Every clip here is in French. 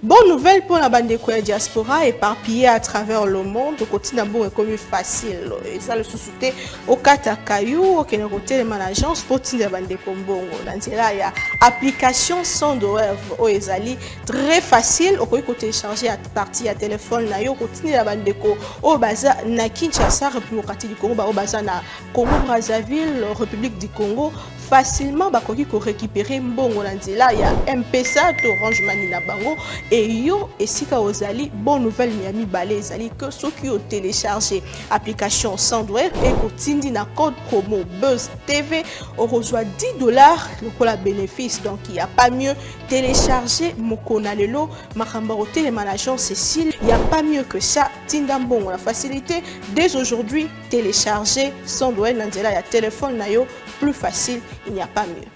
Bonne nouvelle pour la bande de diaspora éparpillée à travers le monde. Au quotidien, bon, est comme facile. Et ça, le sous-souté au Katakayou, au Kénéroté, les managers, pour la bande de Kombongo. Dans là, il y a application sans web au Ezali. Très facile. Au côté télécharger à partir à téléphone, na yo, quotidien la bande de Ko, au Baza, na Kinshasa, République du Congo, au Baza, na Congo-Brazzaville, République du Congo. Facilement bakoki ko récupérer mbongo na nzela ya M-Pesa to Orange Money na bango et yo esika ozali bonne nouvelle miami balé ezali que ceux qui ont téléchargé application Sandwave et kotindi na code promo Buzz TV on reçoit $10 le la bénéfice donc il y a pas mieux télécharger mokona lelo makamba au télémanagement Cécile il y a pas mieux que ça tinda mbongo la facilité dès aujourd'hui télécharger Sandwave na nzela ya téléphone na yo plus facile, il n'y a pas mieux.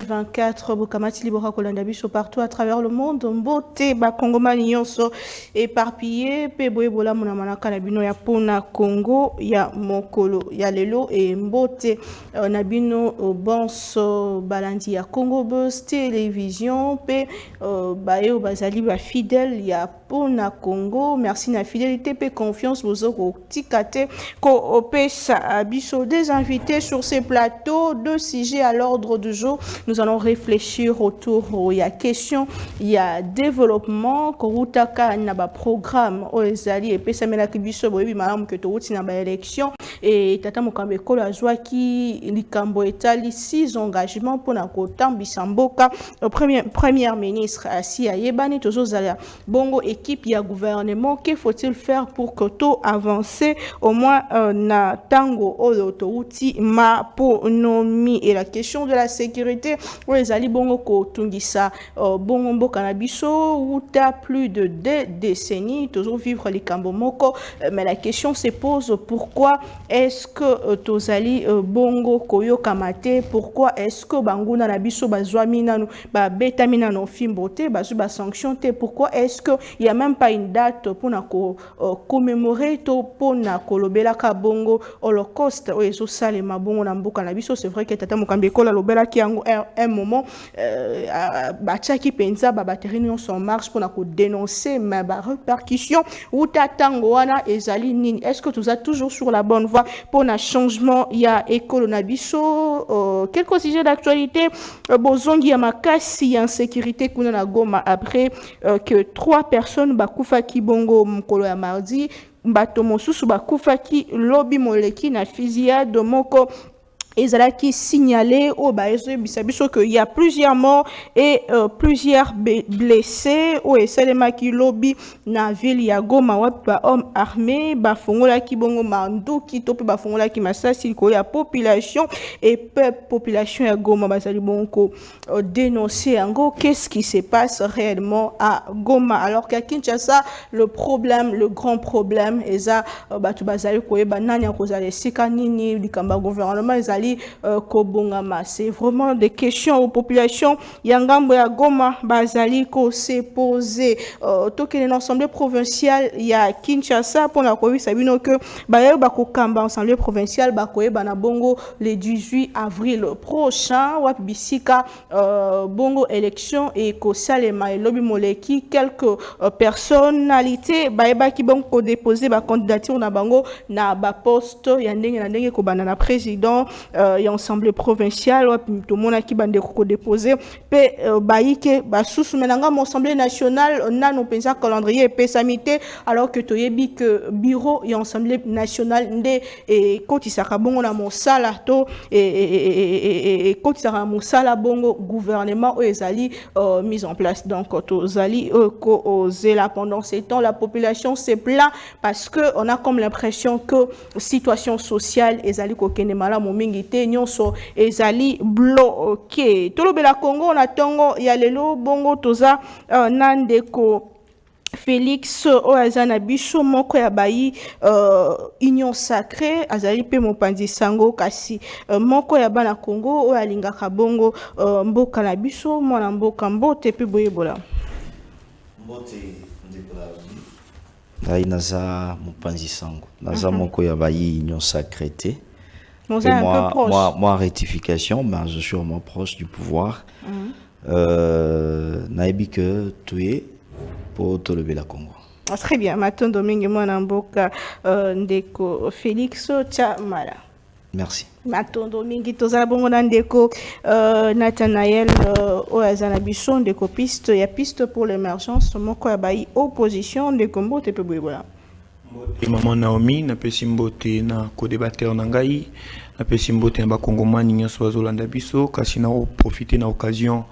24 Bokamati Libora Kolandabiso partout à travers le monde. Mbote ba Kongomani nyonso éparpillé pe boyebola mona manaka na bino ya pona Congo ya mokolo ya lelo et mbote na bino bonso balandi ya Congo Buzz télévision pe bayo bazali ba fidèle ya pona Congo. Merci na fidélité pe confiance bozoko tikate ko opesa biso des invités sur ces plateaux de sujets à l'ordre du jour. Nous allons réfléchir autour, il y a question, il y a développement, korutaka naba programme oezali et pesa mena kibiso boyebi malamu que touti na ba élection et tata mokambe kolo azwaki likambo etali 6 engagements pour na kotambisa mboka première ministre asi ayebani tozozala bongo équipe ya gouvernement que faut-il faire pour que tout avance au moins na tango oyo touti ma ponomi et la question de la sécurité ezali bongo ko tungisa bongo mboka na biso uta plus de 2 décennies toujours vivre likambo moko mais la question se pose pourquoi est-ce que tozali bongo koyo kamate pourquoi est-ce que banguna na biso bazwami nanu ba betami nanu fimbote bazu ba sanction te pourquoi est-ce que il y a même pas une date pour na commémorer to pour na kolobela ka bongo holocauste o ezo salema bongo na mboka na biso c'est vrai que tata mokambe kola lobela ki yango un moment bachaki penza ba batterie non en marche pour na ko dénoncer mais ba répercussion ou tatango wana ezali nini est-ce que tu as toujours sur la bonne voie pour un changement il y a école na biso quelques sujets d'actualité bozongi ya makasi ya insécurité kuna na Goma après que 3 personnes bakufa ki bongo mkolo ya mardi bato mosusu bakufa ki lobi moleki na fusillade moko ezalaki signalé au baezo bisabiso que il y a plusieurs morts et plusieurs blessés au eselema ki lobi na ville ya Goma wa ba homme armé ba fongola ki bongo mandu ki tope ba fongola ki masasi ko ya population et peuple population ya Goma bazali bonko dénoncer ango qu'est-ce qui se passe réellement à Goma alors qu'à Kinshasa le problème le grand problème eza batu bazali ko yeba nani akozala sika nini likamba gouvernement ezali kobongama c'est vraiment des questions aux populations yangambo ya Goma bazali ko se poser tokene l'assemblée provinciale ya Kinshasa pour na koyi sabino que bayo bakokamba assemblée provinciale bakoyeba na bongo le 18 avril prochain wa bisika bongo élection et ko salema lobi moleki quelques personnalités bayeba ki bongo déposer ba candidature na bango na ba poste ya ndenge na ndenge ko bana na président y a assemblée provinciale wa tout monde qui bande ko déposer pe baike ba susu menanga mon assemblée nationale nano pensa calendrier pe samité alors que toyebi que bureau y a assemblée nationale ndé et kotisaka bongo na mosala to et kotisaka mosala bongo gouvernement ezali mise en place donc tozali ko zela pendant ces temps la population se plaint parce que on a comme l'impression que situation sociale ezali ko kene mala mo mingi te nyonso ezali bloqué tolobela Congo na tongo ya lelo bongo toza nandeko Félix Oazana Bicho moko ya bayi union sacrée azali pe mopanzi sango kasi moko ya bana Congo oyo alingaka bongo mboka na biso mwana mboka mbote pe boyebola mbote ndikola ngai naza mopanzi sango naza moko ya bayi union sacrée te. Moi, rectification, ben, je suis vraiment proche du pouvoir. Naïbi que tu es pour te lever la Congo. Très bien. Maton Domingue Mwanamboka Ndeko Félix Chamala. Merci. Maton Domingue Tozala Bongo Ndeko Nathanaël Oazana Bisson Ndeko piste ya piste pour l'émergence moko ya bayi opposition Ndeko Mbote pe boyebola. Et maman Naomi na pesi mbote na co-débatteur na ngai na pesi mbote na bakongomani nyonso bazolanda biso kasi na profiter na occasion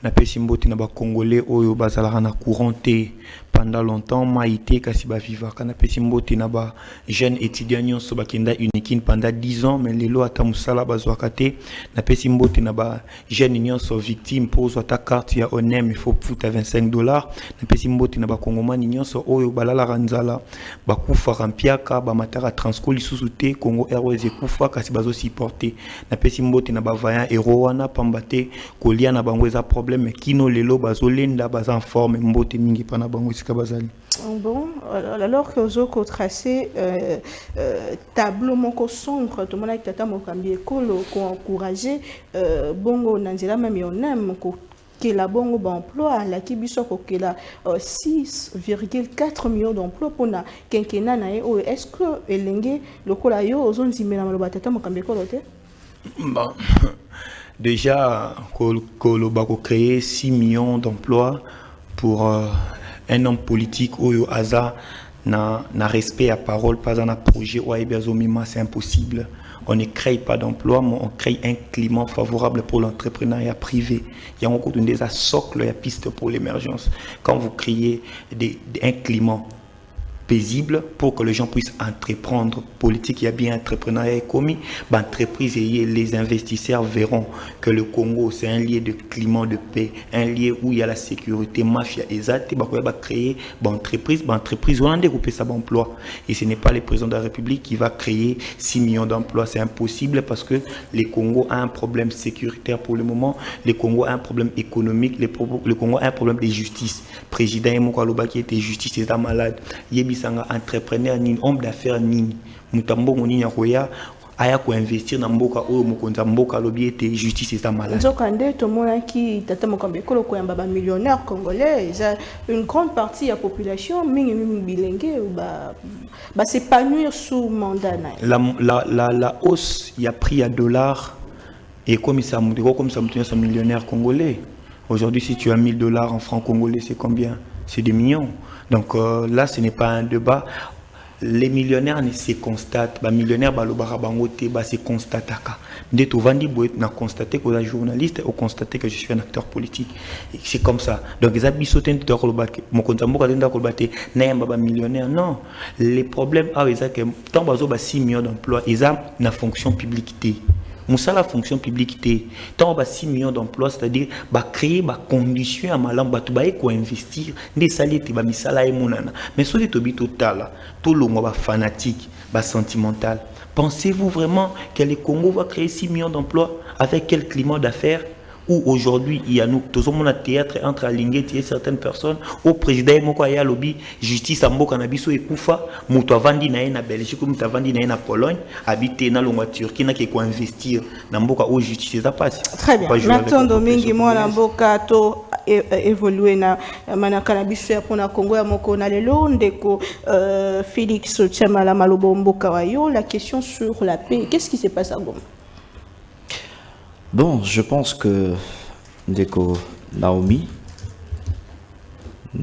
na pesi mbote na bakongolais oyo bazalaka na courant te pendant longtemps maïté kasi ba vivaka na pesi mbote na ba jeune étudiant nyonso bakenda unikin pendant 10 ans mais lelo ata musala bazwaka te na pesi mbote na ba jeune nyonso victime pose ata carte ya onem il faut futa $25 na pesi mbote na bakongomani nyonso oyo balalaka nzala bakufa rampiaka ba matara transco lisusu te Congo Airways ekufa kasi bazo supporter na pesi mbote na ba vaillant héros wana pamba te kolia na bango eza problème kino lelo bazolenda baza en forme mbote mingi pana bango esika bazali. Bon, alors que vous avez tracé tableau moko sombre, tout le monde a été mokambi ekolo ko encourager bongo nanzela même on aime que la bongo emploi la ki biso ko que la 6,4 millions d'emplois pour na quinquennat na est-ce que elenge lokola yo ozonzimela maloba tata mokambi ekolo te? Bon. Déjà koloba ko créer 6 millions d'emplois pour un homme politique oyo aza na respect à parole pas un projet oyo c'est impossible. On ne crée pas d'emploi, mais on crée un climat favorable pour l'entrepreneuriat privé. Il y a encore des socles et pistes pour l'émergence. Quand vous créez un climat paisible pour que les gens puissent entreprendre. Politique, il y a bien entrepreneuriat commis. L'entreprise et les investisseurs verront que le Congo, c'est un lieu de climat de paix, un lieu où il y a la sécurité, mafia, exact. Il va créer l'entreprise, on a découpé ça d'emploi. Et ce n'est pas le président de la République qui va créer 6 millions d'emplois. C'est impossible parce que le Congo a un problème sécuritaire pour le moment. Le Congo a un problème économique. Le Congo a un problème de justice. Président Mokaloba qui était justice, c'est un malade. Sanga entrepreneur ni homme d'affaires ni mutambo ni nyakoya aya ko investir na mboka oyo mokonza mboka lobi ete justice est malade. Nzokande to mona ki tata mokambe kolo ko yamba ba millionnaire congolais, une grande partie de la population mingi bilenge ba s'épanouir sous mandat na. La hausse il y a prix à dollar et comme ça un millionnaire congolais. Aujourd'hui si tu as $1000 en francs congolais c'est combien? C'est des millions. Donc là, ce n'est pas un débat. Les millionnaires ne se constatent. Les millionnaires se constatent. Dès que vous avez constaté que vous êtes journaliste ou constaté que je suis un acteur politique. C'est comme ça. Donc, les millionnaires, non. Les problèmes, c'est que tant que vous avez 6 millions d'emplois, ils ont une fonction publique. Moussa la fonction publique tant bas 6 millions d'emplois c'est-à-dire créer des conditions à malam batu ba ko investir des salaires ba misala e monana mais sur les tobi total tout le monde fanatique ba sentimental pensez-vous vraiment que le Congo va créer 6 millions d'emplois avec quel climat d'affaires où aujourd'hui il y a nous tout le monde théâtre entre aligner certaines personnes au président moko ya lobby justice à mboka na biso ekufa muto avandi na na Belgique muto avandi na Pologne habiter na longwa Turquie na ke ko investir na mboka au justice ça passe. Très bien. Nathan Domingue moi na mboka to évoluer na manaka na biso ya pona Congo ya moko na lelo ndeko Félix Chamala malobo mboka wayo la question sur la paix qu'est-ce qui se passe à Goma? Bon, je pense que Ndeko Naomi,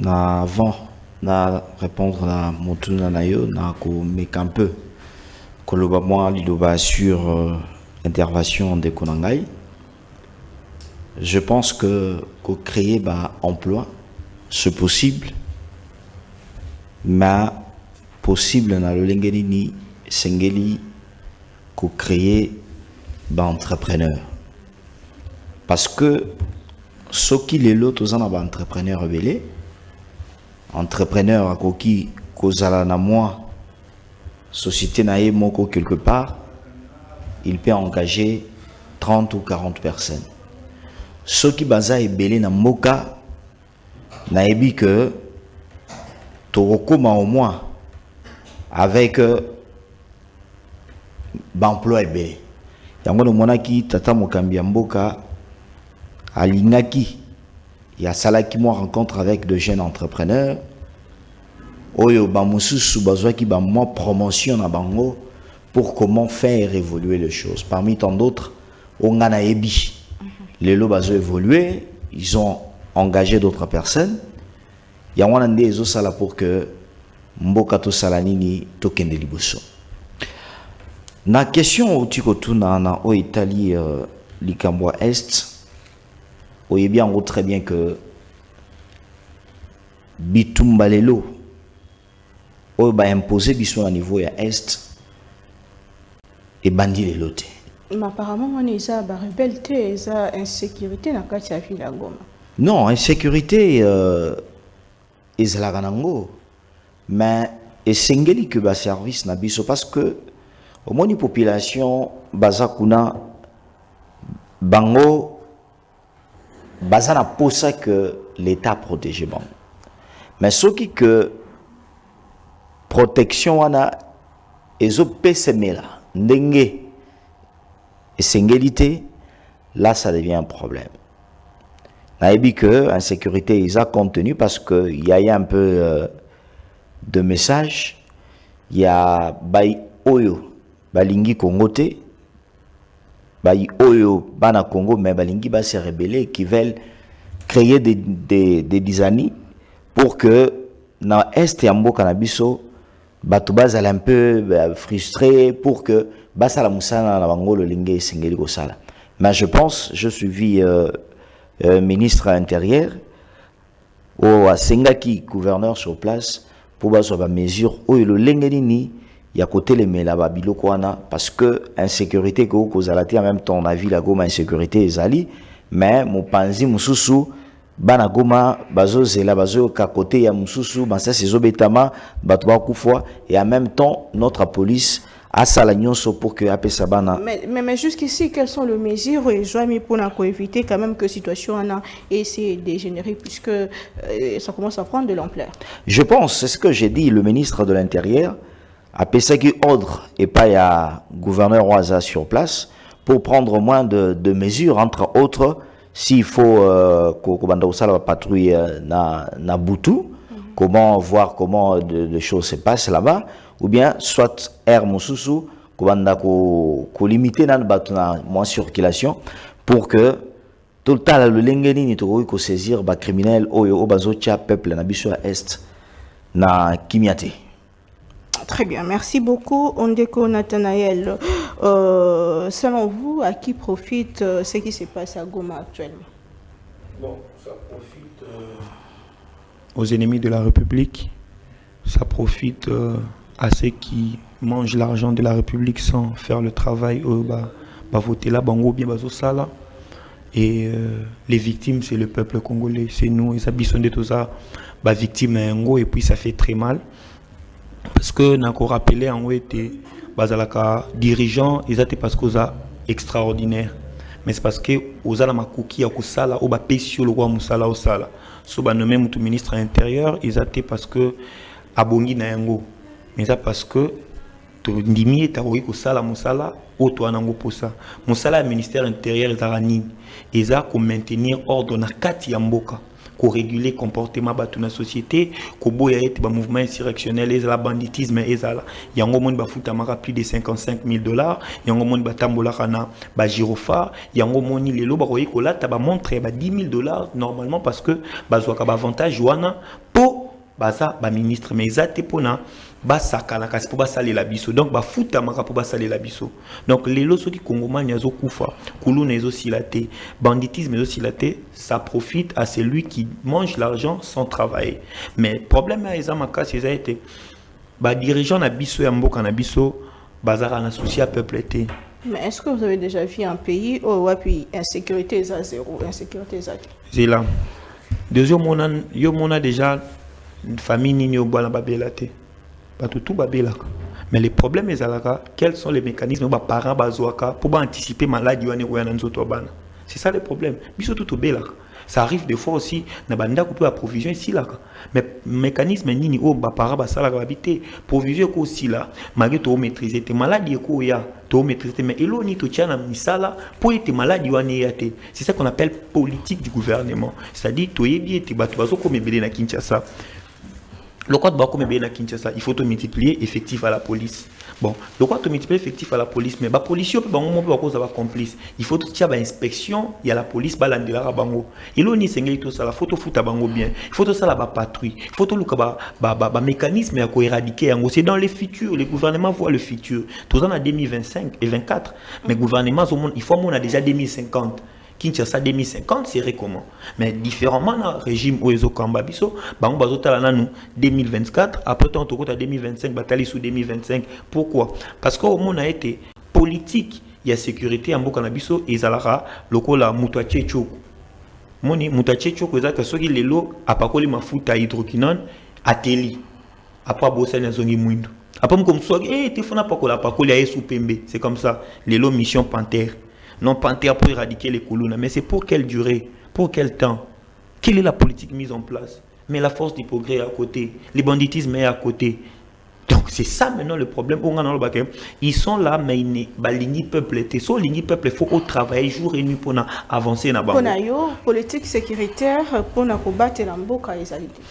avant de répondre à mon tour nayo, na ko make un peu que le moi lidoba sur intervention de Konangai. Je pense que créer emploi, c'est possible, mais possible na le lengeli ni sengeli ko créer entrepreneur. Parce que ce qui est l'autre aux entrepreneurs rebellés, entrepreneur à koki kozala na moi société na ye moko quelque part, il peut engager 30 ou 40 personnes. Ce qui baza ebele na moka na ebi que torokoma au moins avec d'emploi ebele. Yango no monaki tata mokambi ya mboka alingaki ya salaki mo rencontre avec de jeunes entrepreneurs oyo ba mususu bazwaki ba mo promotion na bango pour comment faire évoluer les choses. Parmi tant d'autres, on a ebi les lots bazo évoluer, ils ont engagé d'autres personnes. Ya wana nde ezo sala pour que mboka to salanini to kende liboso. Na question où tu kotuna na o Italie likambwa est, oye bien on très bien que bitumba lelo o ba imposer biso na niveau ya est et bandi lelo te. Mais apparemment on est ça ba rebelle te, ça insécurité na kati ya ville ya Goma. Non, insécurité ezalaka nango. Mais esengeli que ba service na biso parce que au moins, la population, bazakuna, bango, bazana pour ça que l'État protège bango. Mais ce qui que protection wana, ezo pesemela, ndenge, et singélité, là ça devient un problème. Naïbi que insécurité ils a contenu parce que il y a un peu de messages, il y a bay oyo. Balingi Congo te, bayi oyo bana Congo mais balingi ba se rebeller qui veulent créer des dizani pour que na est ya mboka na biso bato bazala un peu frustré pour que basala musala na bango le lingue singeli ko sala. Mais je pense je suivi ministre intérieur ou asengaki gouverneur sur place pour baso ba mesure oyo le lengeli ni ya côté les mela babiloko wana parce que insécurité ko kozalati en même temps on a vu la Goma insécurité ezali mais mopanzi mususu bana Goma bazo zela bazo ka côté ya mususu bansa sezo betama bato ba kufwa et en même temps notre police a sala nyonso pour que apesa bana mais jusqu'ici quelles sont les mesures et joami pour éviter quand même que situation en a essayé de dégénérer puisque ça commence à prendre de l'ampleur. Je pense c'est ce que j'ai dit le ministre de l'Intérieur a pesaki ordre et pas ya gouverneur Oaza sur place pour prendre moins de mesures entre autres s'il faut kobanda usala patrouille na Butu comment voir comment de choses se passent là-bas ou bien soit air mususu kobanda ko limiter na batu na moins circulation pour que tout le temps le lengeni ni to ko saisir ba criminel oyo bazo tia peuple na biso à est na kimiate. Très bien, merci beaucoup. Ondeko Nathanaël, selon vous, à qui profite ce qui se passe à Goma actuellement? Bon, ça profite aux ennemis de la République, ça profite à ceux qui mangent l'argent de la République sans faire le travail, voter là, bango bien bazo sala. Et les victimes, c'est le peuple congolais, c'est nous, les habitants de tout ça, victimes et puis ça fait très mal. Parce que nous avons rappelé en été bazalaka dirigeants ils étaient parce qu'ils sont extraordinaires mais c'est parce que aux ala makuki ya kusala au ba pesio le roi musala au sala so ba nommé mutu ministre intérieur ils étaient parce que abongi na yango mais ça parce que to ndimi eta ko kusala musala auto anango posa musala ministère intérieur ezarani eza ko maintenir ordre na kati ya mboka pour réguler le comportement de la société, pour le mouvement insurrectionnel, le banditisme, il y a un monde qui plus de 55 000 $, il y a un monde qui gyrophare, il y a un monde qui a montré 10 000 $ normalement parce que il y a un avantage pour les ministres, mais ils pour basakala kasi pour basaler la biso donc bafuta maka pour basaler la biso donc les loso qui congomani yazo kufa kuluna ezo silate banditisme ezo silate ça profite à celui qui mange l'argent sans travailler mais problème à eza makasi eza été ba dirigeant na biso ya mboka na biso bazara na souci à peuple été. Mais est-ce que vous avez déjà vu un pays où puis insécurité est à zéro, insécurité est à c'est là deuxième on a déjà famille nini au bois babela te pas tout babela. Mais les problèmes est là, quels sont les mécanismes que les parents bazoaka pour anticiper maladie ou un autre bana. C'est ça le problème. Biso tout au bela. Ça arrive des fois aussi, na banda couper la provision ici là. Mais mécanisme nini o ba para ba sala habité provision ko aussi là, malgré to maîtriser tes maladies ko ya, to maîtriser mais elo ni to tiana misala pour être maladie wane yate. C'est ça qu'on appelle politique du gouvernement. C'est-à-dire to yebi ete bato bazo ko mebele na Kinshasa. Le code Bako Mebena Kinshasa, il faut multiplier effectif à la police. Bon, le code multiplier effectif à la police, mais la police, peut complice. Il faut qu'il y ait inspection, il y a la police, balandela bango. Il y a tout ça, la photo fout à bango bien. Il faut tout ça la patrouille. Il faut tout le mécanisme à éradiquer. C'est dans le futur, les gouvernements voient le futur. Tout ça en 2025 et 2024, mais le gouvernement, il faut qu'on a déjà 2050. Kinshasa 2050 serait comment? Mais différemment dans le régime Oezo Kambabiso, bango bazotala nanu 2024, après tant au côté 2025, bataille sous 2025. Pourquoi? Parce qu'au monde a été politique, il y a sécurité en Bokanabiso et Zalara, lokola Mutache Choko. Moni Mutache Choko, c'est que ceux qui les lots, à pakoli mafuta hydroquinone, ateli, après bosser dans zongi mouindo. Après comme ça, tu fais pas pakoli à sous pembe, c'est comme ça. Les lots mission Panthère. Non Panthère pour éradiquer les colonnes, mais c'est pour quelle durée? Pour quel temps? Quelle est la politique mise en place? Mais la force du progrès est à côté, le banditisme est à côté. Donc c'est ça maintenant le problème. Ils sont là, mais ils ne baligni peuple. Sur l'igni peuple, il faut travailler jour et nuit pour avancer dans la politique sécuritaire pour combattre l'amboka.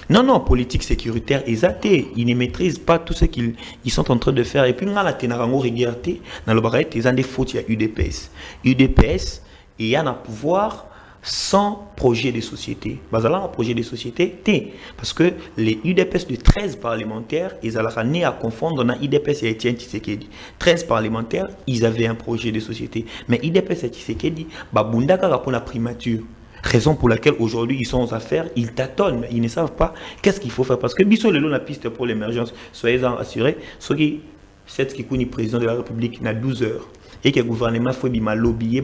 Non, politique sécuritaire, ils ne maîtrisent pas tout ce qu'ils sont en train de faire. Et puis, on a la ténarango regardé dans le barrette, ils ont des fautes, il y a UDPS. UDPS, il y a un pouvoir sans projet de société. Un projet de société, parce que les UDPS de 13 parlementaires, ils allaient nés à confondre dans UDPS et Etienne Tshisekedi. 13 parlementaires, ils avaient un projet de société. Mais UDPS et Tshisekedi, babundaka pour la primature. Raison pour laquelle aujourd'hui ils sont aux affaires, ils tâtonnent, mais ils ne savent pas qu'est-ce qu'il faut faire. Parce que Bisso Lelo la piste pour l'émergence, soyez-en assurés, ceux qui, c'est qui est président de la République, il y a 12 heures. Et que le gouvernement faut bien lobby,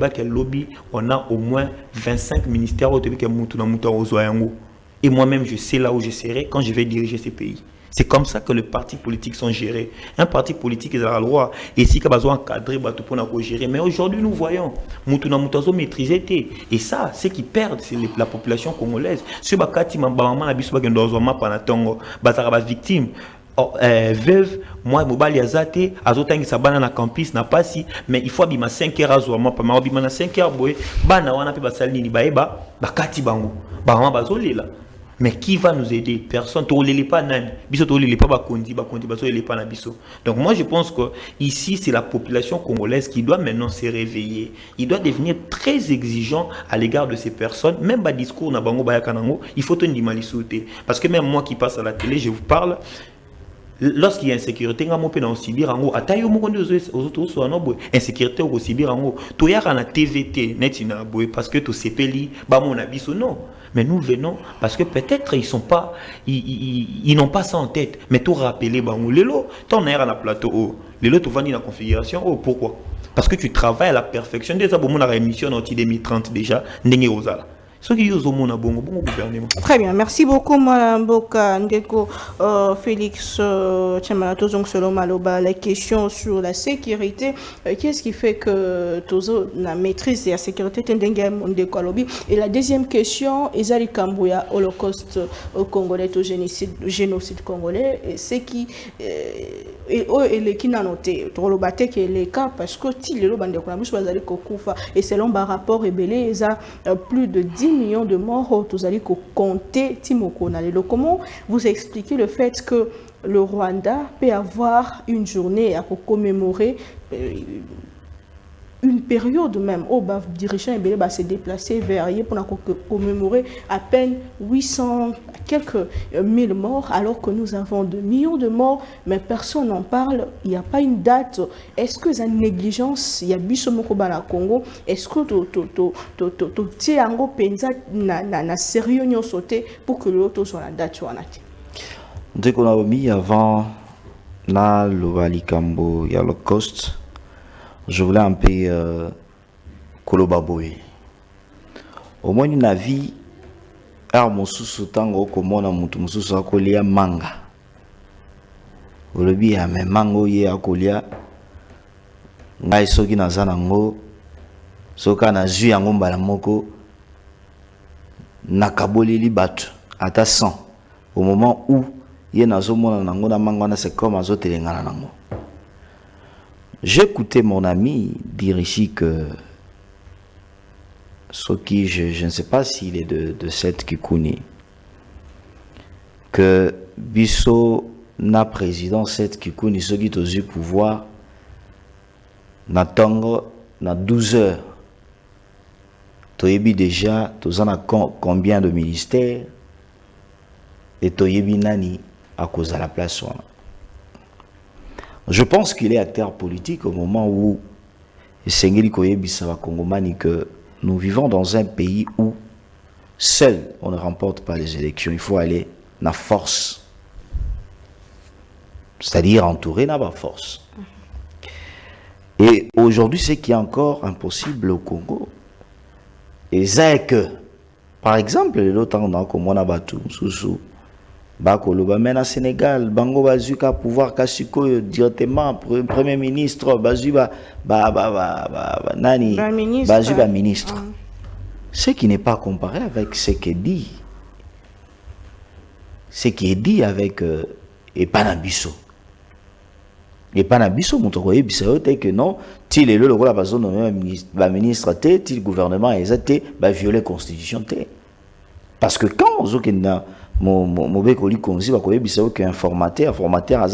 on a au moins 25 ministères et moi-même je sais là où je serai quand je vais diriger ces pays. C'est comme ça que les partis politiques sont gérés. Un parti politique est à la loi et si il a encadré pour gérer. Mais aujourd'hui nous voyons Moutouna maîtriser et ça c'est qui perdent c'est la population congolaise. Ce bakati mambama na biso bakendo zoma panatongo bazara victime. Veuve, moi, mobile yazate, azotangi sabana na campus na pasi, mais il faut abima 5 heures azwa moi, pas abima na 5 heures boy, bana wana pe basali ni baeba, bakati bango, ba bazolela. Mais qui va nous aider? Personne. Tolele pas nan. Biso tolele pas bakondi bazolele pas na biso. Donc moi je pense que ici c'est la population congolaise qui doit maintenant se réveiller. Il doit devenir très exigeant à l'égard de ces personnes. Même bas discours na bango baya kanango, il faut tenir malisouté. Parce que même moi qui passe à la télé, je vous parle. Lorsqu'il y a insécurité, on peut en Sibir en haut. Atayo mokondo aux autres soit non boy. Insécurité au Sibir en haut. Toya kana TVT net ina boy parce que to sepeli ba mon abiso non. Mais nous venons parce que peut-être ils sont pas ils n'ont pas ça en tête. Mais tout rappeler ba mon lelo, ton air à la plateau haut. Lelo tu vends la configuration oh pourquoi? Parce que tu travailles à la perfection déjà bon mon émission en 2030 déjà ndenge ozala. Très bien, merci beaucoup Madame Boka Ndeko Félix Tchemalato selon Maloba. La question sur la sécurité, qu'est-ce qui fait que Tozo na maîtrise de la sécurité et la deuxième question, Ezali Kambuya, Holocauste congolais, au génocide congolais, c'est qui et qui n'a noté Trolobate qui est le cas parce que si les lobande et selon un rapport ébélé, il y a plus de 10 millions de morts, tous allez compter Timoko. Comment vous expliquez le fait que le Rwanda peut avoir une journée à commémorer une période même où les dirigeants va se déplacer vers pour commémorer à peine 800 quelques 1000 morts alors que nous avons 2 millions de morts mais personne n'en parle, il n'y a pas une date. Est-ce que c'est une négligence? Il y a Bissomoko Bana Congo, est-ce que tu as un sérieux sauté pour que l'autre soit la date? Dès qu'on a mis avant la Lovalikambo et l'Holocauste, je voulais un peu Kolobaboé. Au moins une vie, ar mosusu tango komona mutu mosusu akolia manga olobi ya me mango ye akolia ngai soki naza nango soka nazwi yango mbala moko nakaboleli bato ata 100 au moment où ye nazomona nango na mango wana c'est comme azotelengana nango. J'ai écouté mon ami dire ici que Soki, je ne sais pas s'il est de cette Kikuni, que Bisso na président cette Kikuni, ce qui est au pouvoir, na tango, na 12 heures. Toyebi déjà, tozana combien de ministères, et Toyebi nani à cause de la place. Je pense qu'il est acteur politique au moment où Sengeli Koyebi Sava Kongomani que nous vivons dans un pays où seul on ne remporte pas les élections. Il faut aller na force. C'est-à-dire entourer na force. Et aujourd'hui, ce qui est encore impossible au Congo, et c'est que, par exemple, l'autre temps, comme on a battu, sous Bakolo, maintenant Sénégal, Bango Bazuka pouvoir Kasiko directement, Premier ministre, Bazuba, Nani, Bazuba ministre. Ce qui n'est pas comparé avec ce qui est dit. Ce qui est dit avec Epanabiso. Epanabiso, mon tour, que non, s'il est le rôle de ministre, s'il le gouvernement est violer la constitution. Parce que quand on a informateur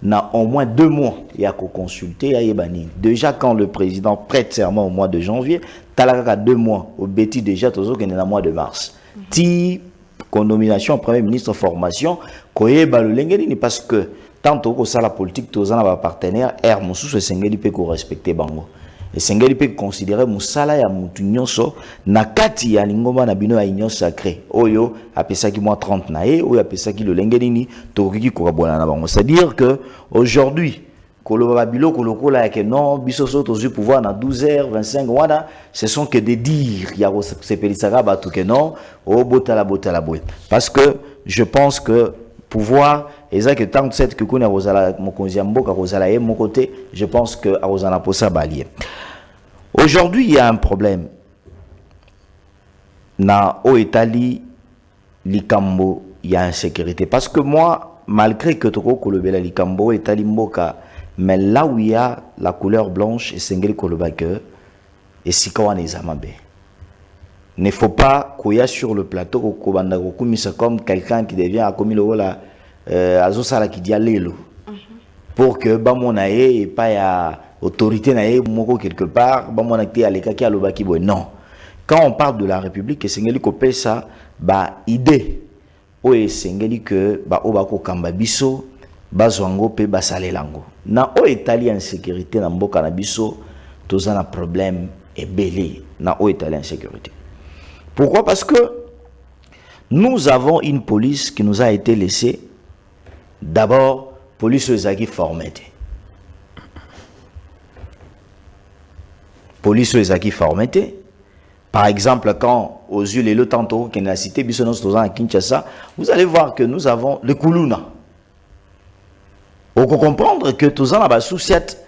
n'a au moins 2 mois il y a qu'à consulter déjà quand le président prête serment au mois de janvier talaka 2 mois au bêtis déjà toujours qu'il est dans mois de mars ti nomination premier ministre formation koyeba le lengeli parce que tant que ça la politique tozana ba partenaire air mususu sengeli pe ko respecter bango et sengeli pe considérer musala ya mutu nyonso na kati ya lingoma na bino ya union sacrée oyo apesaki moi 30 nae oyo apesaki le lengelini tokiki ko kabona na bango, c'est-à-dire que aujourd'hui koloba biloko lokola ya que non biso so tozu pouvoir na 12h25 wana ce sont que des dires ya ko sepelisaka batu que non o botala boy parce que je pense que pouvoir exact tant que cette que kuna rozala mokonzi mboka rozala ye mon côté je pense que a rozana posa balier. Aujourd'hui, il y a un problème. Na o Italie, Likambo, il y a insécurité. Parce que moi, malgré que Toko Kolobela Likambo, Italie Mboka, mais là où il y a la couleur blanche et Sengeli Kolobake, et Sikawan et Zamabe. Il ne faut pas qu'il y ait sur le plateau Kobanda Kokumisa comme quelqu'un qui devient à Komilola, Azosala qui dit Alelo. Pour que Bamonae et pas à autorité nae moko quelque part ba mona ki aleka ki alobaki boy non quand on parle de la république et sengeli ko pesa ba idée o sengeli que ba obako kamba biso bazwango pe basalelango na o italien sécurité na mboka na biso tozana problème et belé na o italien sécurité. Pourquoi? Parce que nous avons une police qui nous a été laissée d'abord police ezaki formée. Police ezaki formité. Par exemple, quand aux yeux les le tantôt qui n'a cité Bissonos à Kinshasa, vous allez voir que nous avons le Kuluna. On peut comprendre que tous en a sous-cette,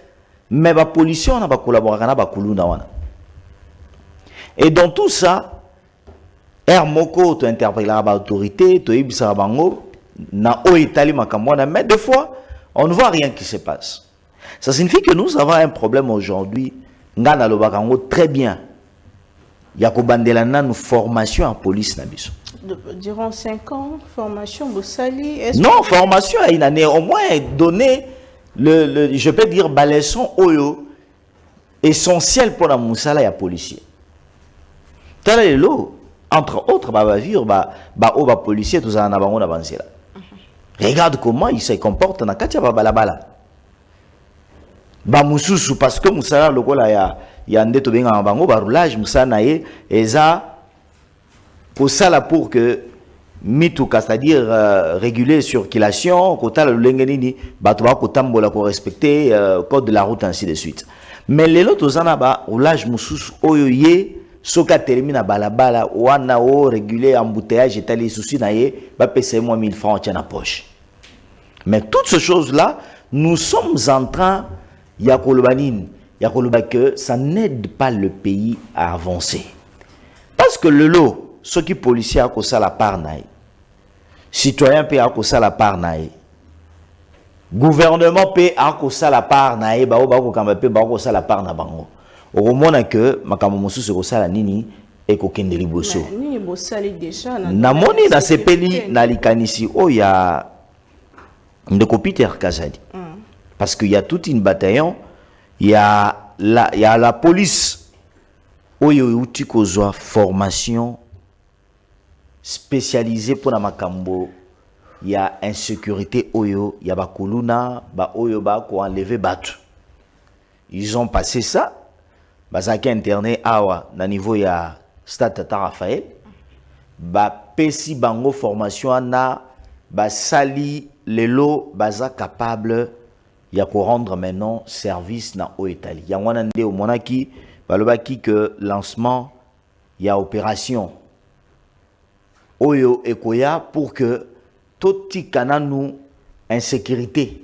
mais la police on a collaboré avec la Kuluna. Et dans tout ça, Moko tu interprètes l'autorité, tu ibisa bango, na o Italie makamwana, mais des fois on ne voit rien qui se passe. Ça signifie que nous avons un problème aujourd'hui. Ngana lobakango très bien. Yakobandela nous formation en police na biso. Durant 5 ans, formation Bossali. Non, formation à une année au moins donner je peux dire balaison oyo essentiel pour la moussala ya policier. Talelo entre autres bavure ba policier tous en bango na banzela. Regarde comment il se comporte na katia balabala. Ba mususu parce que musala lokola ya ndeto benga bango ba roulage musana ye eza pour ça là pour que mituka c'est-à-dire réguler circulation kota le lengenini bato ba ko tambola ko respecter code de la route ainsi de suite. Mais les autres ozana ba roulage mususu oyo ye soka termine balabala wana o réguler embouteillage et les soucis na ye ba payer moi 1000 francs dans la poche. Mais toutes ces choses là, nous sommes en train ya que ça n'aide pas le pays à avancer. Parce que le lot, ceux qui policiers a ça la part naï, citoyens paient à ça la part naï, gouvernement paie à ça la part naï, ba ko kampe ba ko ça la part na bango. Au moment que makambo mosu se ko ça la nini et ko kende liboso. Nini bosali déjà na moni na sepeli na likanisi o ya ndeko Peter Kazadi. Parce qu'il y a toute une bataillon, il y a la police oyo uti kozwa formation spécialisée pour la makambo, il y a insécurité oyo, il y a bakuluna, ba oyo ba ko enlever batu. Ils ont passé ça, bazaki interné awa na niveau ya Stade Tata Raphaël, ba pesi bango formation na ba sali lelo baza capable ya ko rendre maintenant service na o Italie. Ya wana nde o monaki balobaki que lancement ya opération oyo ekoya pour que toti kananu insécurité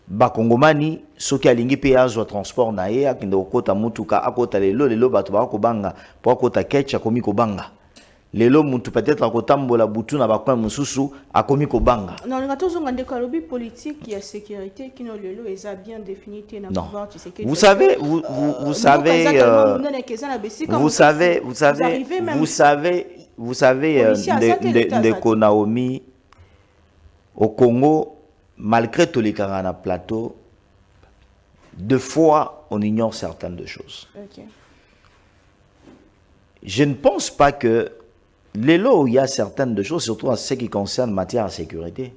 ba kongomani soki alingi pe azwa transport na ye akinde okota mutuka akota lelo bato ba ko banga po akota ketcha komi ko banga. Lelo muntu peut-être akotambola butu na bakwa mususu akomi ko banga. Non, on a toujours un décalobi politique qui a sécurité qui non lelo est bien défini na pouvoir tu sais que vous savez de Naomi au Congo malgré tous les carans à plateau deux fois on ignore certaines de choses. Okay. Je ne pense pas que les lots, il y a certaines de choses, surtout en ce qui concerne matière de sécurité.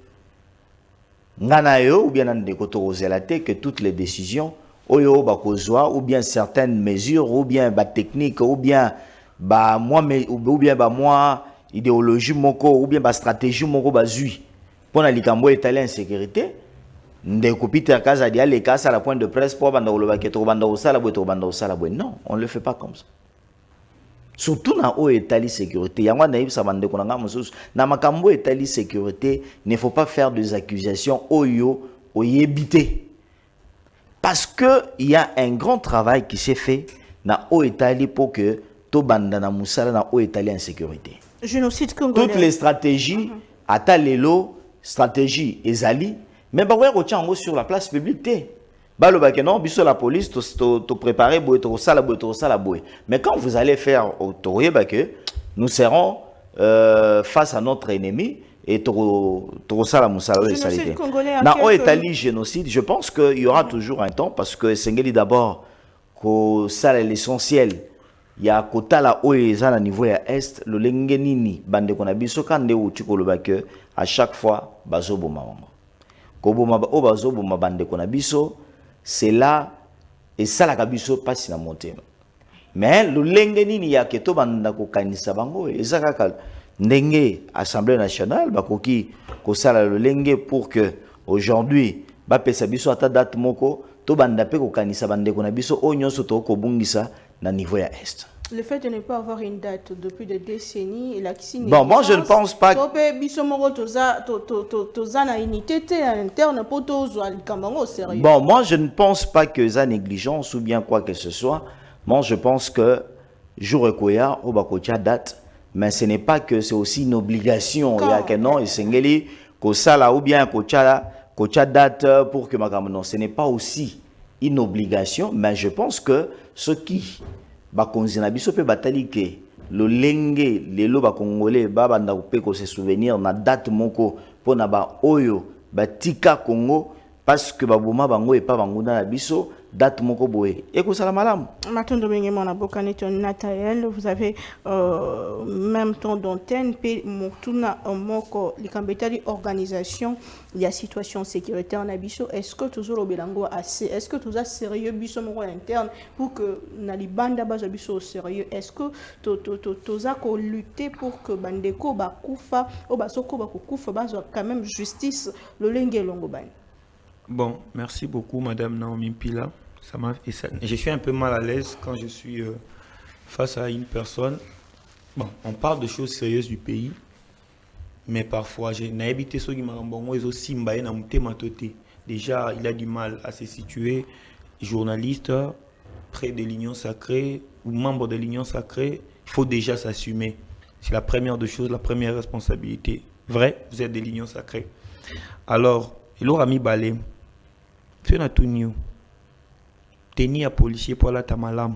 Nganayo ou bien que toutes les décisions, ou bien certaines mesures, ou bien techniques, ou bien moi idéologie moko, ou bien stratégie moko bazui. Pour la likambo italien en sécurité, ndeko Peter Kazadi a les cas à la pointe de presse pour banda oloba ke to banda osala boy. Non, on ne le fait pas comme ça. Surtout dans o Italie sécurité yango na yebisa bande ko nga mosusu na makambo Italie sécurité ne faut pas faire des accusations oyo oyebité parce que il y a un grand travail qui s'est fait na o Italie pour que to banda na musala na o Italie en sécurité. Génocide congolais. Toutes les stratégies ata lelo stratégie ezali mais ba ko tchango sur la place publique. Balobake non, biso la police, te préparer, mais quand vous allez faire que nous serons face à notre ennemi et la na Italie génocide, je pense qu'il y aura toujours un temps parce que c'est d'abord que ça l'essentiel. Il y a kota la oeza na niveau ya est le lengenini bande kona biso kande uti kolobake à chaque fois bazobo mama. Koboma o bazobo mabande kona biso c'est là et ça la kabiso passe na monter mais le lengeni ni ya keto banda ko kanisa bango ezaka ndenge assemblée nationale bakoki ko sala le lenge pour que aujourd'hui ba pesa biso ata date moko to banda pe ko kanisa bande ko na biso onyoso to ko bungisa na niveau ya est. Le fait de ne pas avoir une date depuis des décennies, la bon, moi je ne pense pas. Bon, moi je ne pense pas que ça négligence ou bien quoi que ce soit. Moi je pense que jour ekoya obakocha date, mais ce n'est pas que c'est aussi une obligation. Il y a que non et sengeli ko sala ou bien kocha date pour que makambo non, ce n'est pas aussi une obligation, mais je pense que ce qui bakonzina biso pe batali ke le lenge lelo ba congolais ba banda pe ko se souvenir na date moko pona ba oyo batika Congo parce que baboma bango e pa bango na biso date moko boye e ko sala malamu matondo benge mona bokane ton Nathael vous avez même temps d'antenne pe motuna moko likambetali organisation il y a situation sécuritaire en abisso est-ce que toujours au belango assez est-ce que tout ça sérieux biso moko interne pour que na libanda bazo biso sérieux est-ce que toza ko lutter pour que bandeko ba kufa o basoko ba kufa bazo quand même justice le lenge longo ban. Bon, merci beaucoup Madame Naomi Pila. Je suis un peu mal à l'aise quand je suis face à une personne. Bon, on parle de choses sérieuses du pays, mais parfois, j'ai habité ceux qui m'ont aussi déjà, il a du mal à se situer. Journaliste, près de l'Union sacrée ou membre de l'Union sacrée, il faut déjà s'assumer. C'est la première des choses, la première responsabilité. Vrai, vous êtes de l'Union sacrée. Alors, il aura mis balai. C'est un tout new. Tenir à policier pour la tamalam.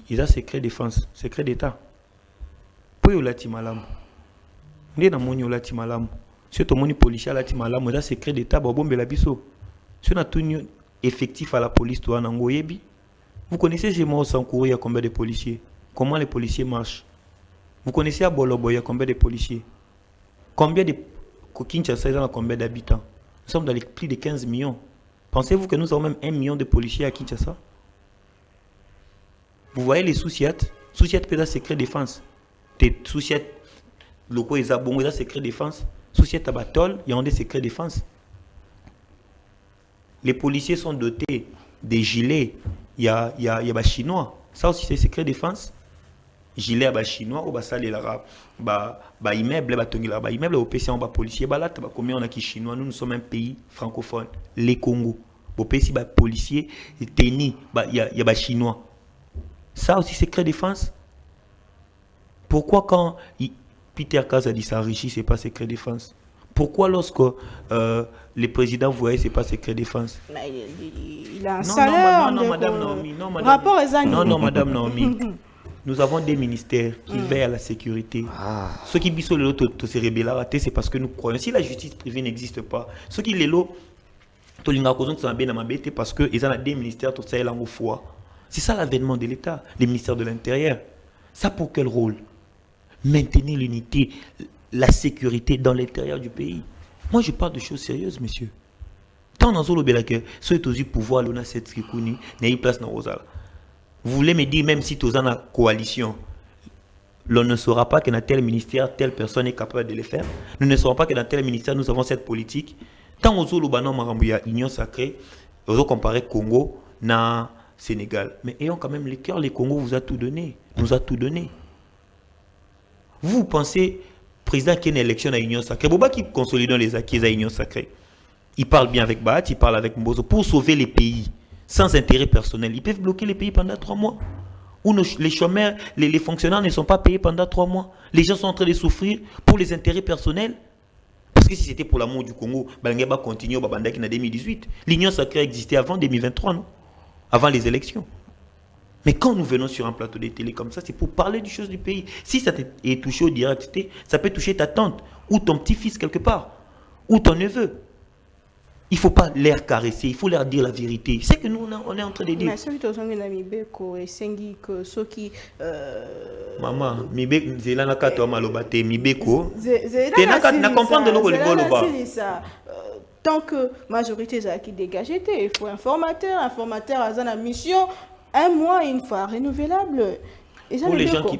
Ils ont secret défense, secret d'État. Pour la timalam. N'est dans mon la timalam. Si tu as policier à la timalam, ils ont secret d'État, bombe la biso. C'est un tout new effectif à la police, toi, en Ngoyebi. Vous connaissez chez moi au Sankourou, il y a combien de policiers? Comment les policiers marchent? Vous connaissez à Bolobo, il y a combien de policiers? Combien de Kinshasa, il y a combien d'habitants? Nous sommes dans les plus de 15 millions. Pensez-vous que nous avons même 1 million de policiers à Kinshasa? Vous voyez les Souciat peut être secret défense. Des Souciat, le quoi ils ont bon, secret défense. Souciat à Batol, il y a des secrets défense. Les policiers sont dotés des gilets. Il y a des Chinois. Ça aussi, c'est secret défense. Gilet à chinois ou ça les arabes immeuble immeuble au PC en bas policier là combien on a qui chinois. Nous sommes un pays francophone, les Congo au PC policier teni il y a chinois. Ça aussi secret défense. Pourquoi quand Peter Kaz a dit s'enrichit, c'est pas secret défense? Pourquoi lorsque les présidents voyaient, c'est pas secret défense? Il a un salaire. Non, madame Naomi. Rapport aux années. Non, madame Naomi. Nous avons des ministères qui veillent à la sécurité. Ceux qui bisent l'autre se rebellent, c'est parce que nous croyons. Si la justice privée n'existe pas, ceux qui l'élo, parce qu'ils ont des ministères, tout ça est langue au foie. C'est ça l'avènement de l'État, les ministères de l'Intérieur. Ça pour quel rôle? Maintenir l'unité, la sécurité dans l'intérieur du pays. Moi, je parle de choses sérieuses, monsieur. Tant dans le Bélake, ceux qui ont pouvoir, l'on a cette trikouni, n'a eu place dans Rosal. Vous voulez me dire, même si tu es dans la coalition, l'on ne saura pas que dans tel ministère, telle personne est capable de le faire. Nous ne saurons pas que dans tel ministère, nous avons cette politique. Tant aux autres, il y a Union sacrée, aux autres, comparer Congo, na Sénégal. Mais ayons quand même le cœur, les Congo vous a tout donné, nous a tout donné. Vous pensez, président qui a une élection à l'Union sacrée, Boba qui consolide les acquis à l'Union sacrée. Il parle bien avec Bat, il parle avec Mbozo pour sauver les pays. Sans intérêt personnel. Ils peuvent bloquer les pays pendant 3 mois. Où les chômeurs, les fonctionnaires ne sont pas payés pendant 3 mois. Les gens sont en train de souffrir pour les intérêts personnels. Parce que si c'était pour l'amour du Congo, Balangeba continue au Babandaki en 2018. L'Union sacrée existait avant 2023, non? Avant les élections. Mais quand nous venons sur un plateau de télé comme ça, c'est pour parler des choses du pays. Si ça est touché au direct, ça peut toucher ta tante, ou ton petit-fils quelque part, ou ton neveu. Il ne faut pas les caresser, il faut leur dire la vérité. C'est que nous, on est en train de dire. Mais celui qui est Mibeko et Sengi, que ceux qui. Maman, Mibeko, c'est là que malobate, Mibeko. Tu n'as comprendre de l'eau. Tant que majorité qui dégage, il faut informateur a la mission 1 mois une fois renouvelable.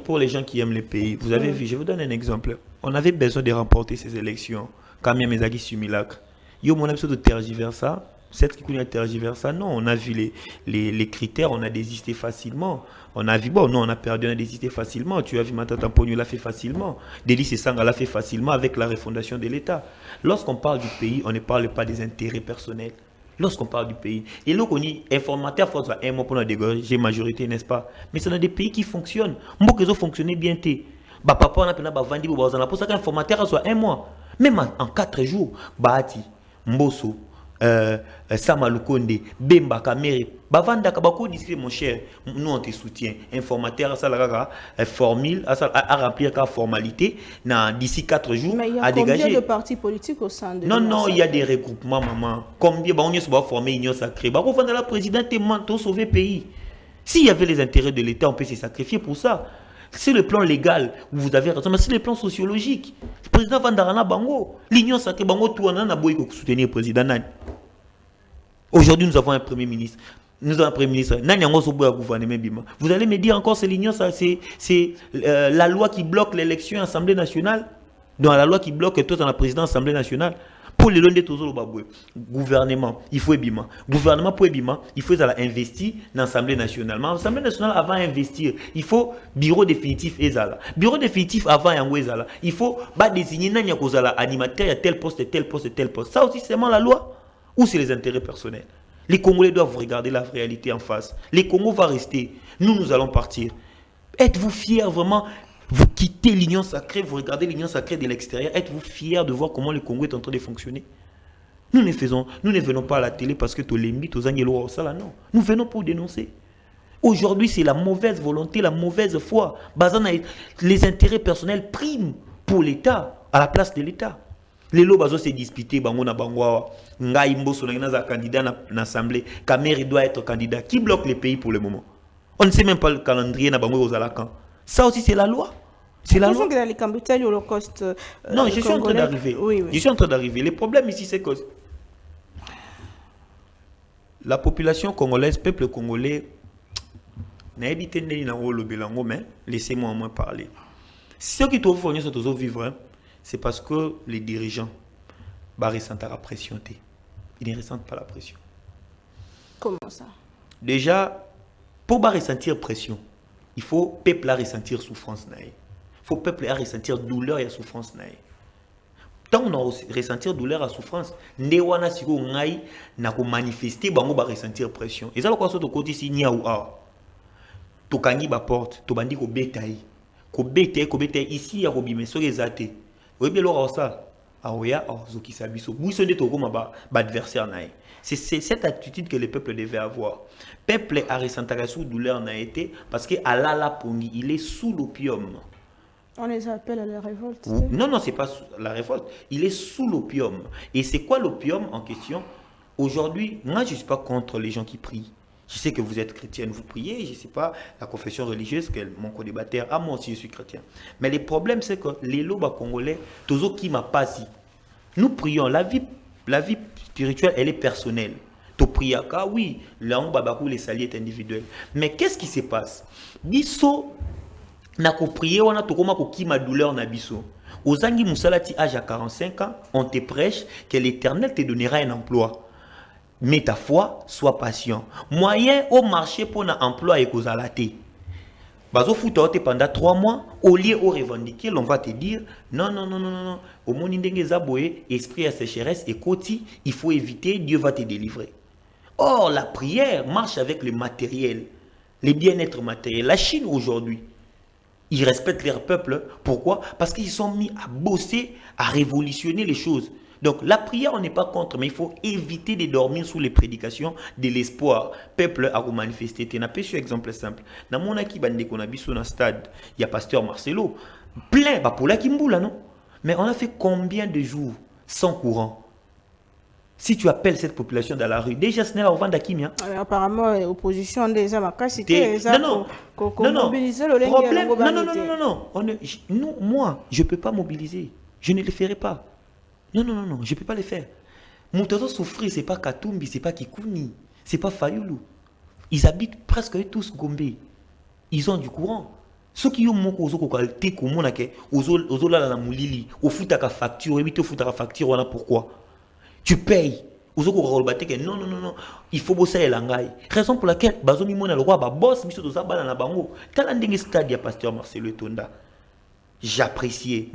Pour les gens qui aiment le pays, vous avez vu, je vous donne un exemple. On avait besoin de remporter ces élections. Quand même, les Agis Sumilak. Yo, mon episode de tergiversa, cette qui connaît tergiversa, non, on a vu les critères, on a désisté facilement. On a vu, bon, non, on a perdu, on a désisté facilement. Tu as vu, Matata Pogno l'a fait facilement. Délice Sanga l'a fait facilement avec la refondation de l'État. Lorsqu'on parle du pays, on ne parle pas des intérêts personnels. Lorsqu'on parle du pays, et là, on dit informateur, il faut un mois pour la dégager majorité, n'est-ce pas? Mais c'est dans des pays qui fonctionnent. Moi, que ça fonctionne bien, papa, on a vendu, pour ça qu'un informateur soit 1 mois. Même en 4 jours, Bahati. Mbosso, Samalukonde, Bemba, Kamere, Bavanda, Kabako, discret, mon cher, nous on te soutient. Informateur, formule, à remplir la formalité, d'ici 4 jours, à dégager. Combien de partis politiques au sein de Non, il y a des regroupements, maman. Combien, on se va former Union sacrée. On va dans la présidente et sauver le pays. S'il y avait les intérêts de l'État, on peut se sacrifier pour ça. C'est le plan légal, vous avez raison, mais c'est le plan sociologique. Le président Vandarana Bango, l'Union sacrée Bango, tout le monde a soutenir le président. Aujourd'hui, nous avons un premier ministre. Nous avons un premier ministre. Vous allez me dire encore, c'est l'Union, c'est la loi qui bloque l'élection à l'Assemblée nationale. Donc la loi qui bloque tout dans la présidence de l'Assemblée nationale. Pour les longs toujours le gouvernement, il faut ebima. Gouvernement pour ebima, il faut investir dans l'Assemblée nationale. Mais l'Assemblée nationale avant investir, il faut bureau définitif ezala. Bureau définitif avant yango ezala. Il faut désigner nanya kozala animateur à tel poste, tel poste, tel poste. Ça aussi c'est seulement la loi ou c'est les intérêts personnels. Les Congolais doivent regarder la réalité en face. Les Congos vont rester. Nous allons partir. Êtes-vous fiers vraiment? Vous quittez l'union sacrée, vous regardez l'union sacrée de l'extérieur. Êtes-vous fiers de voir comment le Congo est en train de fonctionner? Nous ne venons pas à la télé parce que tu l'embis, tu zangelo au sala, non. Nous venons pour dénoncer. Aujourd'hui, c'est la mauvaise volonté, la mauvaise foi. Les intérêts personnels priment pour l'État, à la place de l'État. Les lots bazo se disputer, bango na bangwa, ngai mboso na candidat na l'Assemblée, Kameri doit être candidat. Qui bloque les pays pour le moment? On ne sait même pas le calendrier na bango aux alakan. Ça aussi, c'est la loi. C'est la loi. Non, je suis en train d'arriver. Oui. Je suis en train d'arriver. Le problème ici, c'est que la population congolaise, peuple congolais, n'a évité de mais laissez-moi au moins parler. Ce qui doivent fournir ce toujours vivre, c'est parce que les dirigeants ressentent la pression. Ils ne ressentent pas la pression. Comment ça? Déjà, pour ressentir pression, il faut le peuple à ressentir souffrance. Il faut le peuple à ressentir douleur et souffrance. Tant on a ressentir douleur et souffrance, newana siko ngai na ko manifester bango ba ressentir pression. Et ça le quoi so to côté si nia ou a. To kangi ba porte, to bandi ko betayi. Ko betayi ici ya ko bime so ezate. Oui bien lo ça. Aoya zoki sabiso. Buiso de to ko ba adversaire nae. C'est cette attitude que le peuple devait avoir. Le peuple a ressenti sous douleur n'a été parce que Allah Pongi, il est sous l'opium. On les appelle à la révolte. Non, c'est pas la révolte. Il est sous l'opium. Et c'est quoi l'opium en question? Aujourd'hui, moi je ne suis pas contre les gens qui prient. Je sais que vous êtes chrétienne, vous priez. Je ne sais pas la confession religieuse que mon co-débatteur a. Moi aussi je suis chrétien. Mais le problème c'est que les lobes congolais, tous qui m'a pas si. Nous prions la vie spirituelle, elle est personnelle. Tu pries à oui, là on babakou les saliers est individuel. Mais qu'est-ce qui se passe? Biso na ko prier on a to koma ko ki ma douleur na biso. Ozangi musalati âge à 45 ans, on te prêche que l'Éternel te donnera un emploi. Mais ta foi, sois patient. Moyen au marché pour un emploi et kozalate. Bazo fouta pendant 3 mois, au lieu de revendiquer, l'on va te dire non. Au monde ndenge zaboé, esprit à sécheresse et koti, il faut éviter, Dieu va te délivrer. Or, la prière marche avec le matériel, les bien-être matériel. La Chine aujourd'hui, ils respectent leur peuple. Pourquoi? Parce qu'ils sont mis à bosser, à révolutionner les choses. Donc la prière, on n'est pas contre, mais il faut éviter de dormir sous les prédications de l'espoir. Peuple a manifesté. Tu n'as pas un exemple simple. Dans mon aki bande qu'on a vu sur un stade, il y a pasteur Marcelo, plein, pour la Kimboula, non? Mais on a fait combien de jours sans courant? Si tu appelles cette population dans la rue, déjà ce n'est pas au vent d'Akimia. Apparemment, l'opposition des Amakasi, non. Moi, je ne peux pas mobiliser. Je ne le ferai pas. Non, je ne peux pas le faire. Moutazo souffrir, ce n'est pas Katumbi, ce n'est pas Kikouni, ce n'est pas Fayoulou. Ils habitent presque tous Gombe. Ils ont du courant. Ceux qui ont mon cause, facture, pourquoi? Tu payes. Non. Il faut bosser à l'angaï. Raison pour laquelle, Bazomi Mona le roi, boss, Misso de Zabala na Bango. Tel un stade, il y a pasteur Marcelo Tonda. J'apprécie.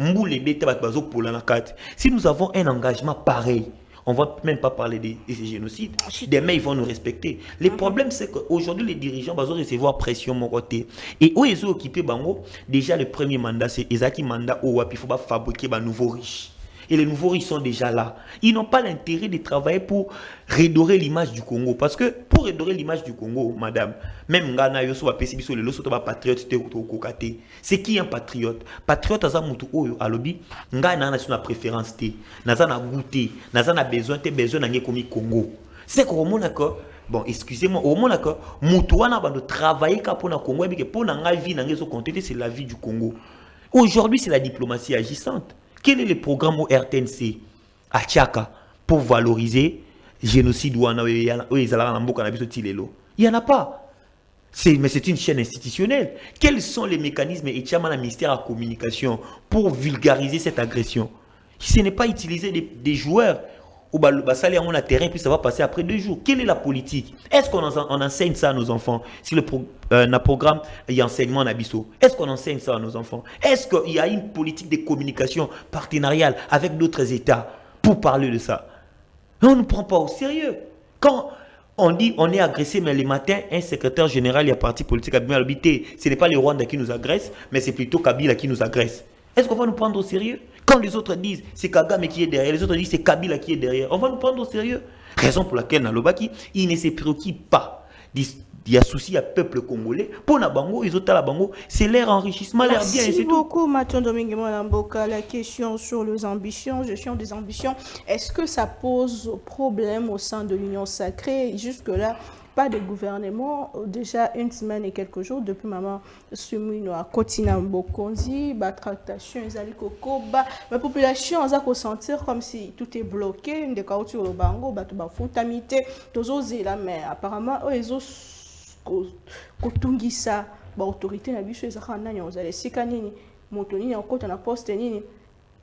Si nous avons un engagement pareil, on ne va même pas parler de ces génocides. Demain, ils vont nous respecter. Le problème, c'est qu'aujourd'hui, les dirigeants vont recevoir pression mon côté. Et où ils ont occupé Bango, déjà le premier mandat, c'est Ezaki mandat où il faut fabriquer des nouveaux riches. Et les nouveaux riches sont déjà là. Ils n'ont pas l'intérêt de travailler pour redorer l'image du Congo. Parce que pour redorer l'image du Congo, madame, même Ngana Yoso va pécipier sur le loso va patriote c'est qui un patriote? Patriote aza mutu oyo alobi Ngana na suna préférence té, naza na goûter, naza na besoin na ngekomi Congo. C'est qu'au moment que bon, excusez-moi, au moment que mutu wana ba de travailler pour na Congo et que pour na vie na ngezo compter c'est la vie du Congo. Aujourd'hui, c'est la diplomatie agissante. Quel est le programme au RTNC à Tchaka pour valoriser le génocide où il n'y en a pas. Mais c'est une chaîne institutionnelle. Quels sont les mécanismes et le ministère de la communication pour vulgariser cette agression? Ce n'est pas utiliser des joueurs ou basali on a terrain puis ça va passer après 2 jours. Quelle est la politique? Est-ce qu'on on enseigne ça à nos enfants? Si le programme il y a enseignement en abisso, est-ce qu'on enseigne ça à nos enfants? Est-ce qu'il y a une politique de communication partenariale avec d'autres États pour parler de ça? On ne prend pas au sérieux. Quand on dit on est agressé, mais le matin, un secrétaire général, il y a parti politique à habité. Ce n'est pas le Rwanda qui nous agresse, mais c'est plutôt Kabila qui nous agresse. Est-ce qu'on va nous prendre au sérieux? Quand les autres disent c'est Kagame qui est derrière, les autres disent c'est Kabila qui est derrière, on va nous prendre au sérieux? Raison pour laquelle Nalobaki, il ne se préoccupe pas. Il y a souci à peuple congolais. Pour Nabango, ils ont la Bango, c'est leur enrichissement, leur bien. Merci beaucoup, Mathieu Domingue Mwanamboka. La question sur les ambitions, gestion des ambitions, est-ce que ça pose problème au sein de l'Union sacrée? Jusque-là, pas de gouvernement. Déjà 1 semaine et quelques jours depuis maman Sumino à Kotina Mbokonzi, tractation, la population a ressentir comme si tout est bloqué, des cas sur le bango, foutamité, mais apparemment, ils ont kotungisa ba autorité na biso ezaka nani ozale sika nini moto nini akota na poste nini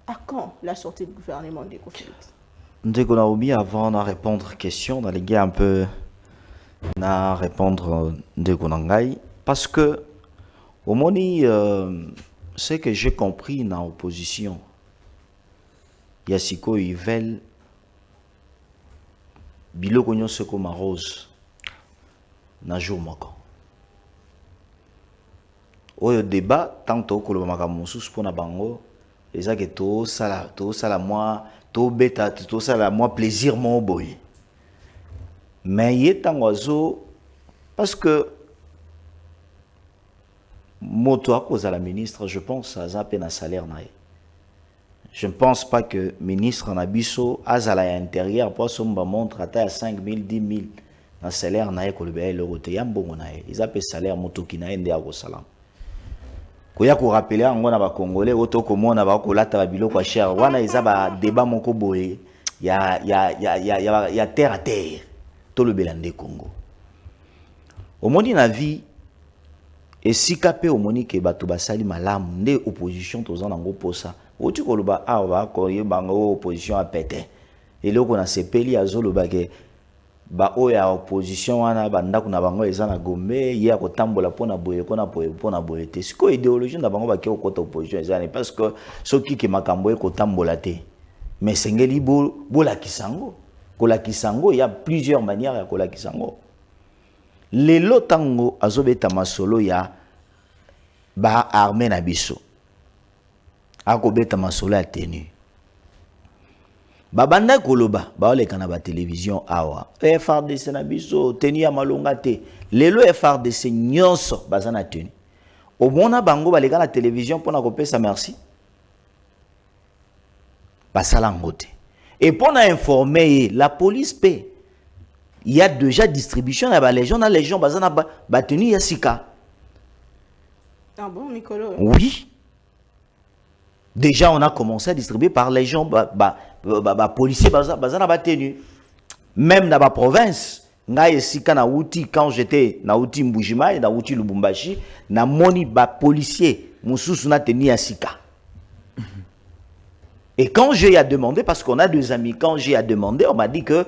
à quand la sortie du gouvernement de Félix? Ndeko Naomi, avant de répondre question, d'aller un peu na répondre Ndeko Nangai, parce que au moni ce que j'ai compris dans l'opposition, Yassiko ils veulent biloko nyonso ko marose na jour moko. Au débat tant que le makamusus pour na bango les a que to sala moi to beta to sala moi plaisir mon boy. Mais il est en oiseau parce que moto à cause à la ministre, je pense à un salaire naïe. Je ne pense pas que ministre en abisso à la intérieur pour son montre à 5 000, 10 000 dans salaire naïe que le béel le roté yam bon naïe. Ils appellent salaire moto qui naïe ndé à salam. Koya ko rappeler en gona ba congolais auto comme on a ba ko lata bilo kwa cher. Wana ils ba débat moko boye. Ya terre à terre. Tout le belandé Congo. Au monde na vie et si capé au moni ke bato basali malam ndé opposition tozan nango posa. Oti ko loba awa ko yebango opposition a pété. Et loko na sepeli azolo bage ba oya opposition wana banda kuna bango ezana gombe ya ko tambola pona boye pona boye te. Siko idéologie na bango ba ke okota opposition ezana parce que soki ke makambo e ko tambola te. Mais sengeli bo la kisango. Kola kisango, il y a plusieurs manières à kola kisango. Les lotango azobeta masolo ya ba armée na biso. Akobeta masolo ya tenu. Babanda koloba, ba ole kana ba télévision awa. FRDC na biso tenu ya malonga te. Lelo FRDC nyonso bazana tenu. Au mona bango baleka la télévision pona kopesa merci. Basala ngote. Et pour informer la police paie. Il y a déjà distribution là-bas. Les gens dans les gens bazana batenu yasika. Ah bon, Nicolas? Oui. Déjà on a commencé à distribuer par les gens policiers bazana batenu. Même dans la province, nga yasika na outi quand j'étais na outi Mbujima et na outi Lubumbashi, na moni ba policier mususu na tenu yasika. Et quand j'ai à demander, parce qu'on a deux amis, quand j'ai à demander, on m'a dit que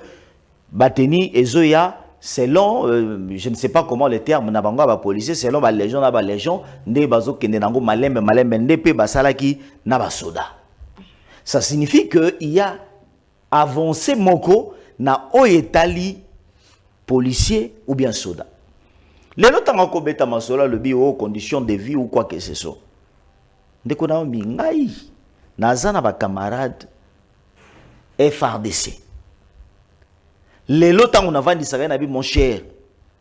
Bateni et Zoya, selon, je ne sais pas comment les termes, n'abanga ba policier, selon les gens, ne bazo kende nango malembe ndepe basalaki na basoda. Ça signifie que il y a avancé moko na oyetali policier ou bien soda. Les autres ont beta masola le bi aux conditions de vie ou quoi que ce soit. Ndeko na ngai nazana ba camarade FRDC. Les lots on a vendu ça na bi mon cher.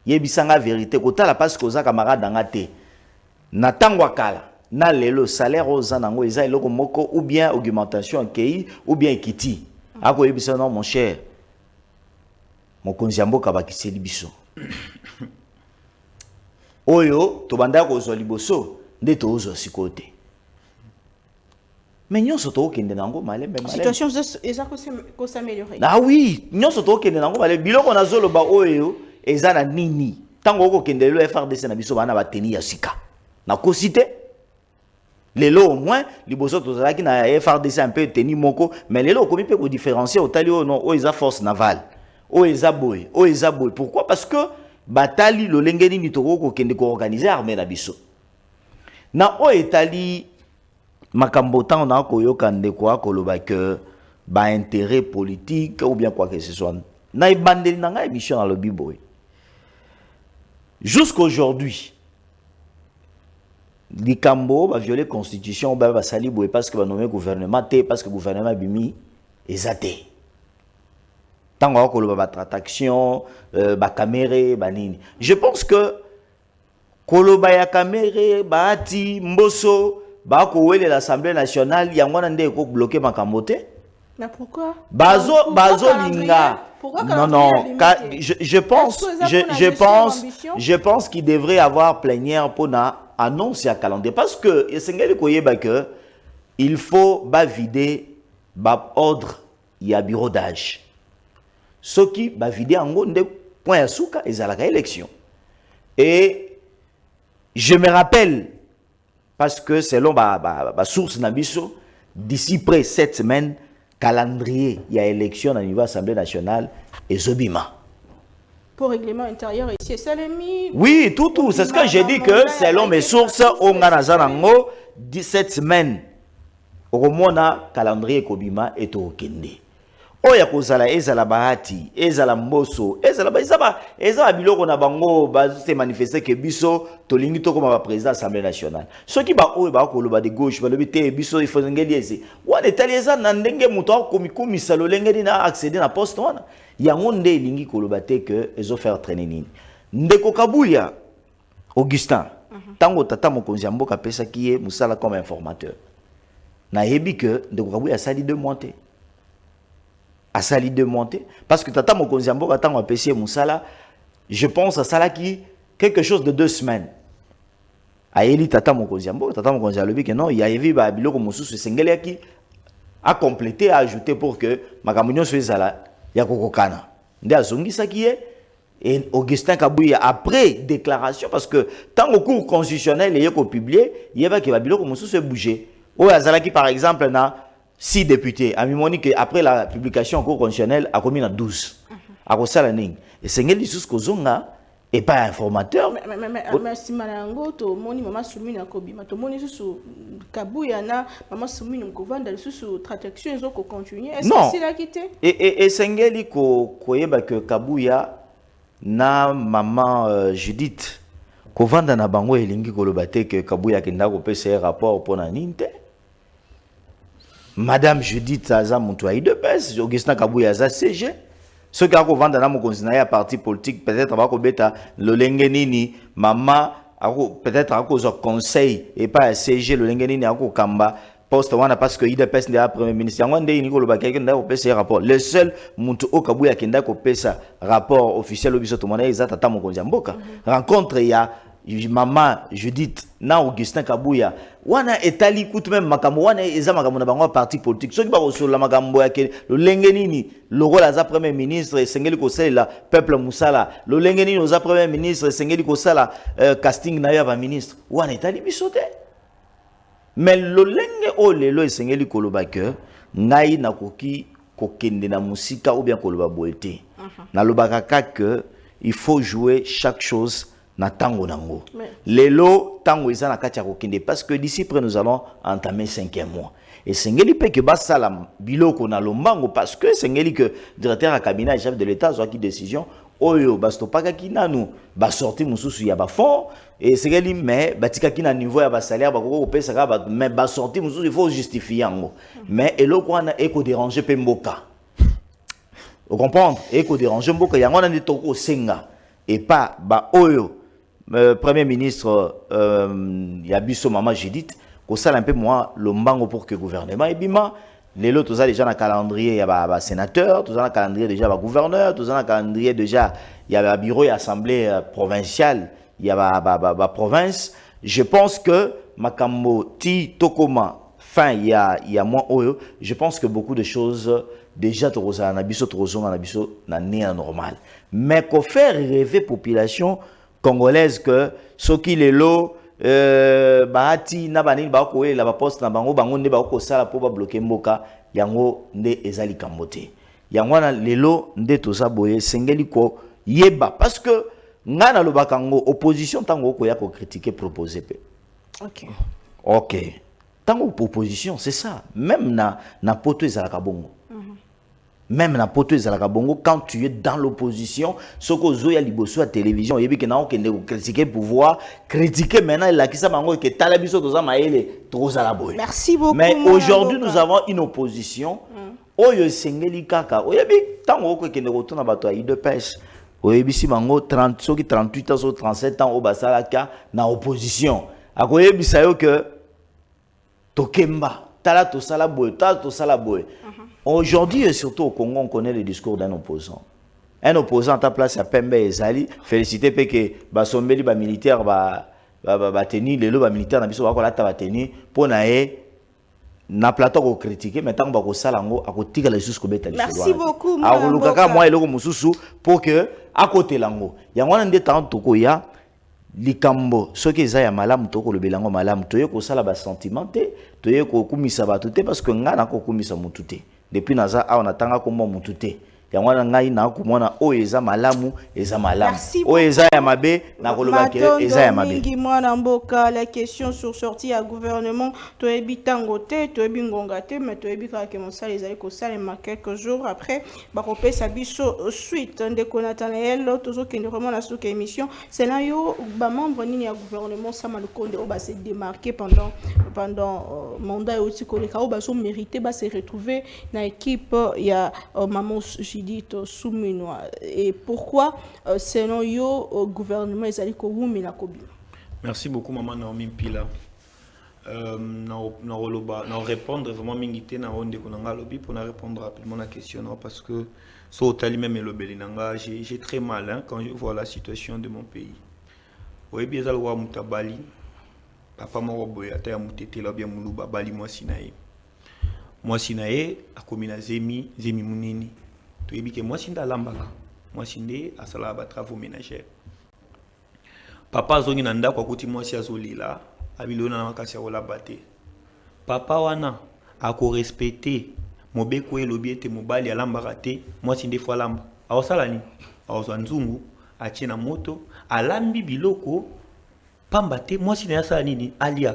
Yebisanga vérité kotala parce que oza camarade nga te. Na tangwa kala na lelo salaire oza nango eza eloko moko ou bien augmentation akei ou bien ekiti. Ako yebisa non mon cher. Mon konziambo kabakiseli biso. Oyo to banda ko zo liboso nde to zo sikote. Mais nous sommes La situation est s'améliorer. Ah oui, nous sommes malais. Bilo qu'on a zolo ba oyo ezana nini. Tango ko kende le FRDC na biso bana bateni ya sika. Na ko cité. Les lots au moins, les bosso qui na FRDC un peu tenu moko, mais les lots comme peut différencier au tali non, o isa force navale, o isa boy. Pourquoi? Parce que batali lo lengeni ni toko ko kende ko organiser armée na biso. Na o etali makambo tan na ko yokande ko akoloba que ba intérêt politique ou bien quoi que ce soit. Na ibandeli na nga émission na lobi boy. Jusqu'aujourd'hui, Likambo va violer la constitution, va sali boy parce que va nommer gouvernement té parce que gouvernement bimi ezaté. Tant qu'on a ba traction, ba caméra, ba nini. Je pense que koloba ya caméra, ba ati mboso, ba ko wele l'Assemblée nationale, yangwana nde ko bloquer makambo té. Mais pourquoi? Bazo linga. Non, je pense qu'il devrait avoir plénière pour annoncer à calendrier parce que il faut vider ordre il y a bureau d'âge. Ce qui va vider en gros des points à souka et à la élection. Et je me rappelle parce que selon ma source nabiso d'ici près 7 semaines calendrier, il y a élection au niveau de l'Assemblée nationale et Zobima. Pour règlement intérieur ici, c'est l'ennemi. Oui, tout. C'est ce que j'ai dit que selon mes sources, on a 17 semaines. Au moins, calendrier Kobima est au Kende. Oya kozala ezala bahati, ezala mboso, ezala biloko na bango ba se manifester que biso tolingi to comme président de l'Assemblée nationale. Ceux qui ba oyo ba koloba de gauche ba lobi te biso il faut ngeli ese. Wa detali eza na ndenge muto komikomi salo lengeli na accéder na poste wana. Yango nde lingi koloba te que ezo faire traîner nini. Ndeko Kabuya Augustin, tango tata mokonzi mboka pesa ki est musala comme informateur. Na yebi que Ndeko Kabuya sali de monter. À sali de monter parce que tata mokonzi mboka tango apesi musala, je pense à ça qui quelque chose de 2 semaines. Aeli tata mokonzi mboka lobi que non, il y a eu ba biloko mususu sengeli qui a complété a ajouté pour que makamunyo so ezala ya kokokana. Nde azongisa qui est et Augustin Kabuya après déclaration parce que tant au cours constitutionnel il y a publié, il y avait que ba biloko mususu bouger. O azala qui par exemple na 6 députés. A mimoni que après la publication en cours constitutionnel, a commis 12. A Rosala Ning. Et c'est ngeli sous kozonga et pas informateur. Mais si malango to moni mama soumi na kobima to moni sous Kabuya na mama soumi na kovanda sous traduction zo ko continuer. Est-ce que c'est la quitté? Et c'est ngeli ko koyeba que Kabuya na maman Judith kovanda na bango elingi kolobate que Kabuya kenda ko pesa rapport pour na ninte. Madame Judith Aza Moutouaï de PES, Augustin Kabuya Aza CG. Ceux qui ont vendu dans mon continent à parti politique, peut-être à Beta, le Lengenini, maman, peut-être à cause du conseil et pas à CG, le Lengenini à Kamba, poste parce que IDPS n'est pas premier ministre. Le seul Moutou Kabuya qui n'a pas ça rapport officiel au Bissau Toumane, ils attendent mon continent. Rencontre, il y a maman Judith na Augustin Kabuya wana etali kutu même makambo wana eza makambo na bango parti politique soki ba kosola makambo ya ke lo lengenini le rôle za premier ministre sengeli ko sala peuple musala lo lengenini oza premier ministre sengeli ko sala casting na ya ba ministre wana etali bisote mais lo lenge o lelo sengeli ko loba que ngai nakoki kokende na musika ou bien ko loba boete na lobaka que il faut jouer chaque chose na tango nango. Lelo tango isa na kati ya kokende parce que d'ici près nous allons entamer 5e mois. Et sengeli pe que basala biloko na lombango parce que sengeli que directeur à cabinet chef de l'état soit qui décision oyo bastopaka ki nanu ba sorti mususu ya ba fond et sengeli mais batika ki na niveau ya ba salaire ba ko pesa ka ba mais ba sorti mususu il faut justifier ngo. Mais eloko wana eko déranger pe mboka. Vous comprenez? Eko déranger mboka yango na nditoko senga et pas ba oyo Premier ministre Yabiso Mama Judith, qu'on sait un peu moi l'ombango pour que le gouvernement et bima les autres ça déjà dans calendrier il y a sénateur, tout ça dans calendrier déjà il gouverneur, tout ça dans calendrier déjà il y a bureau et assemblée provinciale, il y a province. Je pense que Makambo ti tokoma fin il y a moins oyo, je pense que beaucoup de choses déjà troza na biso na néa normal. Mais qu'on faire rêver population congolaise que ce qui est l'eau bahati na banini ba ko la ba poste na bango bango nde ba ko sala po ba bloquer mboka yango nde ezali kambote yango na lelo nde toza boye sengeli ko yeba parce que ngana lo bakango opposition tango ko ya ko critiquer proposer pe OK tango opposition c'est ça même na poto ezalaka bongo même na poto ezalaka bongo quand tu es dans l'opposition soko zo ya liboso ya télévision yebi ke na o kende ko critiquer pouvoir critiquer maintenant la kisa bango ke tala biso toza maele toza la boye. Merci beaucoup. Mais aujourd'hui nous avons une opposition oyo sengeli kaka oyebi tango ko kende ko tona bato ya IDPS oyebi si bango 30 soki 38 ans ou 37 ans au basalaka na opposition akoyebi sayo que tokemba tala to sala boye tala to sala boye. Aujourd'hui et surtout au Congo, on connaît le discours d'un opposant. Un opposant à ta place à Pembe et Zali, félicité parce que Basombeli ba militaire ba tenir les lois militaires na biso ba ta tenir pour na plateau ko critiquer mais tant ba ko salango a ko tika les sous ko beta. Merci beaucoup. A ko lukaka moi eloko mususu pour que à côté lango. Yango na ndeta toko ya likambo soki eza ya malamu toko lobelango malamu toye ko sala ba sentimenté toye ko kumisa ba tuté parce que ngana ko kumisa mututé. Depuis naza a on attend comment mututé yango ngai na komona o eza malamu o eza ya mabe na koloba ke eza ya mabe mingi mwana mboka. La question sur sortie à gouvernement to ebitango te to ebingonga te mais to ebika ke mosala ezali ko salema quelques jours après ba kopesa biso suite de Nathanaël tozo kende vraiment na souka émission c'est là yo ba membre nini ya gouvernement sama le konde o ba se démarquer pendant mandat aussi koleka o ba so mérité ba se retrouver na équipe ya maman Judith Souminois. Et pourquoi selon yo gouvernement ezali ko wumela kobima? Merci beaucoup maman Naomi Pila. Na répondre vraiment mingité na onde konanga lobi pour na répondre rapidement à la question parce que so tali même le belinanga j'ai très mal quand je vois la situation de mon pays. Oui bien za lwa mutabali papa mo boya ta ya mutete la bien muluba bali moi sinae akomina zemi munini. Tu es que moi sinda lambaka moi sinde asala ba travaux ménagers papa zongi nanda kwa kuti moi si azolila abilona na makasi ya bate papa wana ako respecter mobeko elobi ete mobali alambaka te moi sinde fois lamba awosala ni awozwa nzungu atie na moto alambi biloko pamba te moi sinde asala nini alia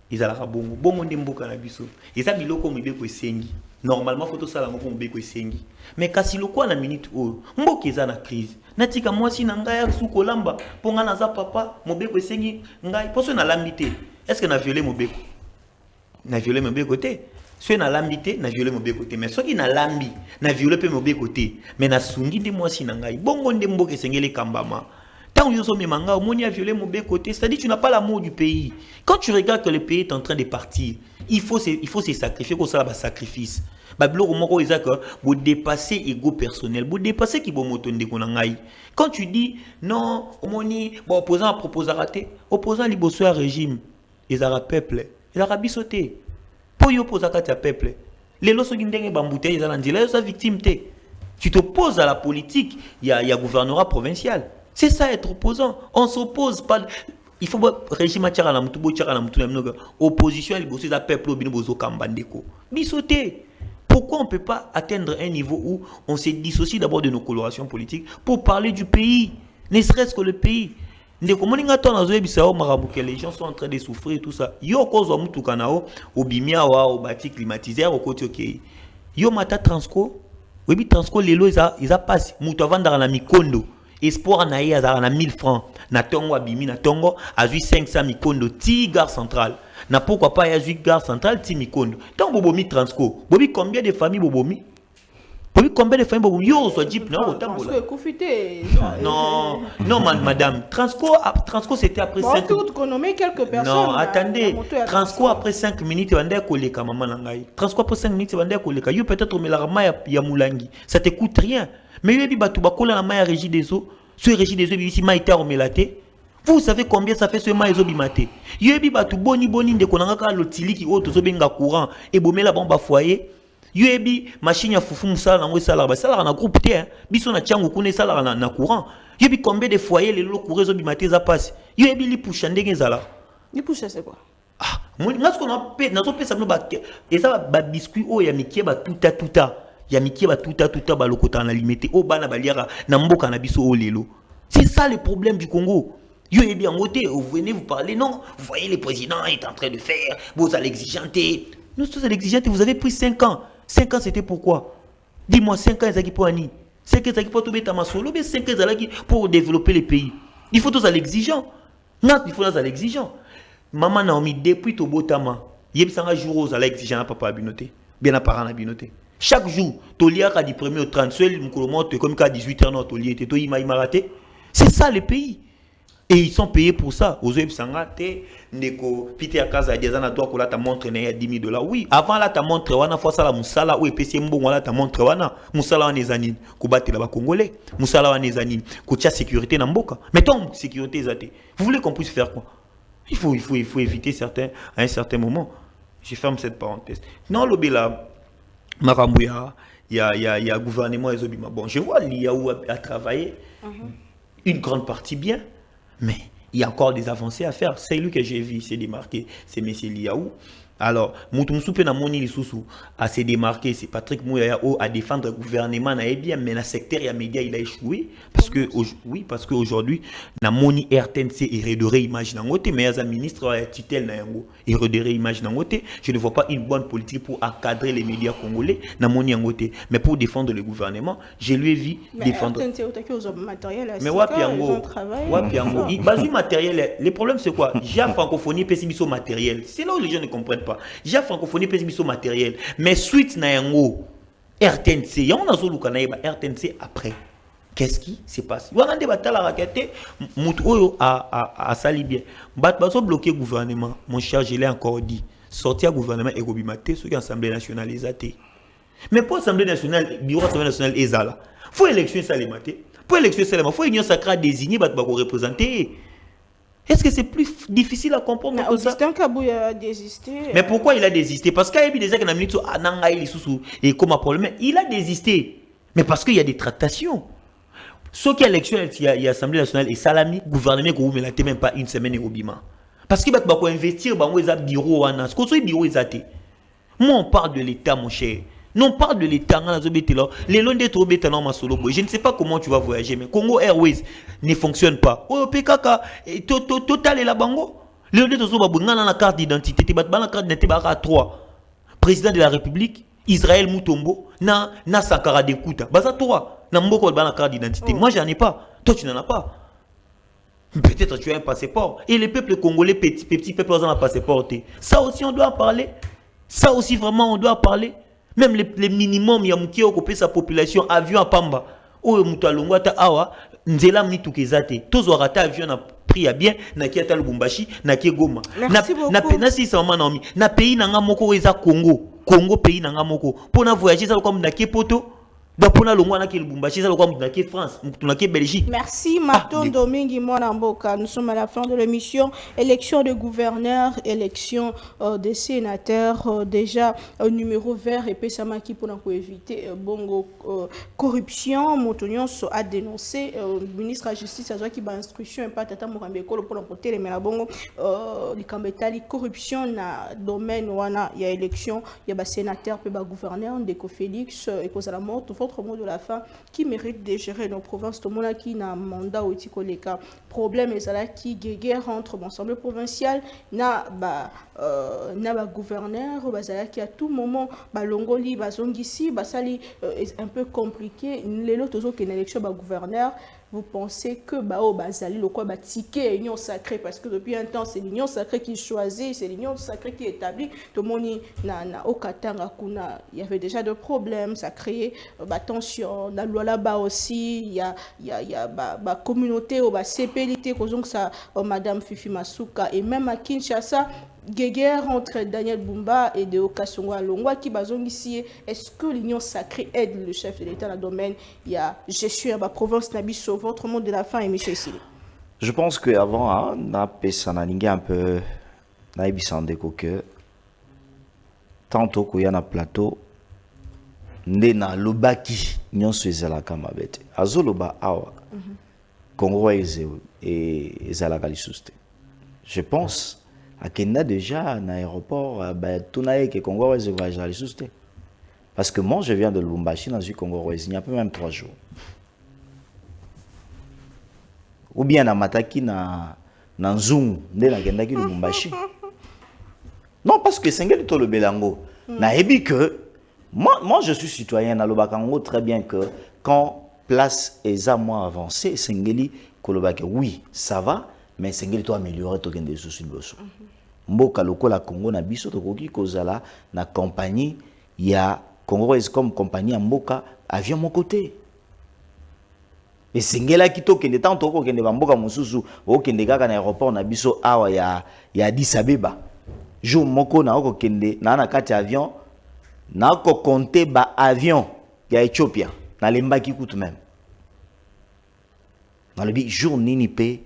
ezalaka bongo nde mboka na biso eza biloko mibeko esengi normalement faut tout ça la moko mbeko esengi mais kasi lokwa na minute oyo mboka eza na crise natika mwasi na ngai ya suko lamba ponga na za papa mobeko esengi ngai poso na lambi te est-ce que na violer mobeko te so na lambi te na violer mobeko te mais soki na lambi na violer pe mobeko te mais na sungi de mwasi na ngai bongo nde mboka esengeli kambama. Tant que vous manga au monde a violé mon côté, c'est-à-dire tu n'as pas l'amour du pays. Quand tu regardes que le pays est en train de partir, il faut se sacrifier comme ça, sacrifice. Vous dépasser ego personnel, vous dépasser qui quand tu dis non, opposant propose à rater, opposant liboso à régime, ils aura peuple, ils aura bissoté. Pour y opposer à peuple, les lois sont des bamboutés, ils ont victime. Tu t'opposes à la politique, il y a gouvernorat provincial. C'est ça être opposant. On s'oppose pas. Il faut régime opposition à l'opposition à peuple au Kambandeko. Bissoté. Pourquoi on ne peut pas atteindre un niveau où on se dissocie d'abord de nos colorations politiques pour parler du pays, ne serait-ce que le pays? Les gens sont en train de souffrir et tout ça. Yo cause mutu kanao obimia wa obati climatisé au côté OK. Yo mata transco. Oui transco lelo ils a passé mutu avanda na mikondo. Espoir na ye azara na 1000 francs na tongo abimi na tongo azui 500 mikondo ti gare centrale na pourquoi pas azui gare centrale ti mikondo tant bobomi transco bobi combien de familles bobomi yo so jeep na otambola non madame transco c'était après 5 quelques personnes non attendez transco après 5 minutes bande koleka maman na ngai transco après 5 minutes bande koleka yo peut-être au melarama ya mulangi ça te coûte rien. Mais il y a des bateaux qui ont la régie des eaux. Ce régie des eaux, ici, maïta au melaté. Vous savez combien ça fait ce maïzo bimaté? Il y a des bateaux boni de konanga l'otili qui auto zobenga courant et bomé la bombe à foyer. Il y a des machines à foufou moussala na salar. Salar na groupe T. Biso na tiango kone salar na courant. Il y a des combien de foyers les lots courés zo bimaté za passe. Il y a des li pouchandé zala. Ni pousse c'est quoi? Ah, moi ce qu'on a fait, nous avons ça nous et ça ba biscuit oh ya mikie ba tuta ya mikie ba tuta ba lokota na limité oh bana baliara na mboka na biso oh lelo. C'est ça le problème du Congo. Yo est bien moté, vous venez vous parler non, vous voyez le président est en train de faire, vous allez exigeanter. Nous tous allez exigeanter, vous avez pris 5 ans. 5 ans c'était pourquoi? Dis-moi 5 ans ils pour Ani. 5 ans ils pour tout mettre ma solo, mais 5 ans pour développer les pays. Il faut tous à l'exigeant. Non, il faut tous à l'exigeant. Maman Naomi, depuis tout beau tama, il y a un jour où à l'exigeant papa à binoté, bien à parent à binoté. Chaque jour, Tolia a dit premier au 30, seul Moukolomot, comme qu'à 18h, non, Tolia était il m'a raté. C'est ça les pays. Et ils sont payés pour ça. Aux yeux sangate, neko, Peter Kaza, des ans à toi, qu'on a ta montre, n'a 10 000 $. Oui, avant là, ta montre, wana, fois ça, la moussala, ou épicier mbon, voilà, ta montre, wana, moussala, on est anine, koubate là-bas congolais, moussala, on est anine, koutcha sécurité n'amboka. Mettons, sécurité, zate. Vous voulez qu'on puisse faire quoi? Il faut éviter certains, à un certain moment. Je ferme cette parenthèse. Non, l'obéla, Marambouya, il y a gouvernement et Zobima. Bon, je vois l'IAO à travailler, une grande partie bien. Mais il y a encore des avancées à faire. C'est lui que j'ai vu s'est démarqué, c'est M. Liaou. Alors, Moutoumsoupé na moni Lissousou a se démarqué, c'est Patrick Mouyaya à défendre le gouvernement, bien, mais dans le secteur et média, il a échoué. Parce que, oui, parce qu'aujourd'hui, na moni RTNC et redoré image nangote, mais as un ministre titel na yango et redoré image nangote, je ne vois pas une bonne politique pour encadrer les médias congolais na moni yangote, mais pour défendre le gouvernement, je lui ai vu défendre. Mais wapiango, il matériel. Le problème c'est quoi? J'ai francophonie pessimisme matériel. C'est là où les gens ne comprennent pas. J'ai francophonie pessimisme matériel. Mais suite na yango RTNC, y a on a zolu kanaïba RTNC après. Qu'est-ce qui se passe? Il y a des batailles à raqueter. Moutou a sali bien. Batbaso bloqué gouvernement. Mon cher, je l'ai encore dit. Sortir gouvernement et Robimate, ceux qui ont Assemblée nationale les athées. Mais pour l'Assemblée nationale, bureau Assemblée nationale est là. Faut élection ça les mater. Pour élection ça les mater. Faut union sacrée désigner Batbako représenter. Est-ce que c'est plus difficile à comprendre que ça? Kabouya a désisté. Mais pourquoi il a désisté? Parce qu'il y a des gens qui ont mis et comme un problème. Il a désisté. Mais parce qu'il y a des tractations. Ce qui est élection, il y a Assemblée nationale et Salami, gouvernement qui ne même pas une semaine et Obima. Parce qu'il va investir dans les bureaux. Moi, on parle de l'État, mon cher. Non, on parle de l'État. Les lois d'être obétés dans ma solo. Je ne sais pas comment tu vas voyager, mais Congo Airways ne fonctionne pas. Oh, PKK, Total et la Bango. Les lois d'être obétés dans la carte d'identité. Tu vas la carte d'identité à 3. Président de la République, Israël Moutombo, na Sankara Dekouta. Baza 3. Na mboko la carte d'identité. Moi, j'en ai pas. Toi, tu n'en as pas. Peut-être tu as un passeport. Et les peuples congolais, petits peuples, ont un passeport. Ça aussi, on doit en parler. Ça aussi, vraiment, on doit en parler. Même les minimums, il y a qui occupé sa population, avion à Pamba. Ou Moutalongwata Awa, Nzela Mitukezate. Tous ont avion à prix à bien, na Kiata Lubumbashi, na Kiegoma. Merci beaucoup. Na pays nanga moko eza Congo. Congo pays nanga moko. Pour na voyager, ça comme na Kiepoto. Donc pour na longwa na Lubumbashi, ça comme na France, na Belgique. Merci Martin Domingue Mwanamboka. Nous sommes à la fin de l'émission. Élection de gouverneurs, élection des sénateurs. Déjà numéro vert et Pessamaki pour éviter bongo corruption. Montonion a dénoncé ministre de la Justice a qui ba instruction et pas tata Mokambeko pour l'emporter les bongo likambetali corruption na domaine wana il y a élection il y a ba sénateur pe ba gouverneur Ndeko Félix et cause à la mort votre mot de la fin qui mérite de gérer nos provinces tout le monde qui n'a mandat ou tikoleka problème et ça qui guerre entre l'Assemblée provinciale na ba gouverneur bazala qui à tout moment ba longoli ba zongisi ba sali est un peu compliqué les autres autres une élection ba gouverneur. Vous pensez que bazali le quoi ticket union sacrée parce que depuis un temps c'est l'union sacrée qui choisit, c'est l'union sacrée qui établit. Tout le monde na okatanga kuna il y avait déjà des problèmes, ça créait tension. Dans loi là-bas aussi il y a communauté ou CPLT donc ça Madame Fifi Masuka et même à Kinshasa. Guerre entre Daniel Bumba et de Okasongwa Longwa qui bazong ici. Est-ce que l'union sacrée aide le chef de l'État dans le domaine? Il y a gestion à la province Nabiso, votre mot de la fin et Michel Sili. Je pense qu'avant, on a un peu que tantôt qu'il y a un plateau, Nena Lobaki, Nyon Suezala Kamabete, Azoloba Awa, Congo et Zalakali Souste. Je pense akenda déjà na aéroport bah tout na que Congo West voyage aller sous terre. Parce que moi je viens de Lubumbashi dans le Congo West, il y a peu même 3 jours. Ou bien na mataki na Nzungu nde na kenda ki Lubumbashi. Non parce que sengeli to le belango. Na ebi que moi je suis citoyen na lobakango très bien que quand place eza moins avancée sengeli kolobake oui, ça va mais sengeli to améliorer to kende sous liboso. Mboka lokola Congo na biso to koki kozala na compagnie ya Congo est comme compagnie ya mboka avion mon côté. Et sengela ki to kende tant to ko kende ba mboka mususu o kende kaka na aéroport na biso awa ya Addis Abeba. Jour moko na ko kende na kati avion na ko compter ba avion ya Ethiopia na lembaki kutu même. Dans le jour nini pe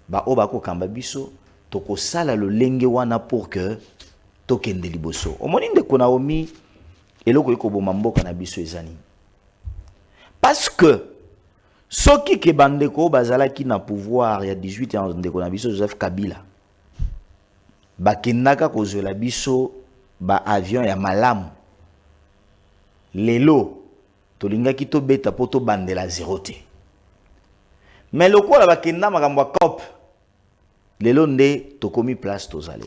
ba oba ko kamba biso to ko sala le lenge wana pour que to kende liboso. Omoni nde kona omi eloko eko boma mboka na biso ezani. Parce que soki ke bandeko bazala ki na pouvoir ya 18 ans ndeko na biso Joseph Kabila bakendaka kozwela biso ba avion ya malamu lelo tolingaki to beta poto bandela zéro te. Mais lokola bakenda makambo ya COP lelo nde tokomi place tozale.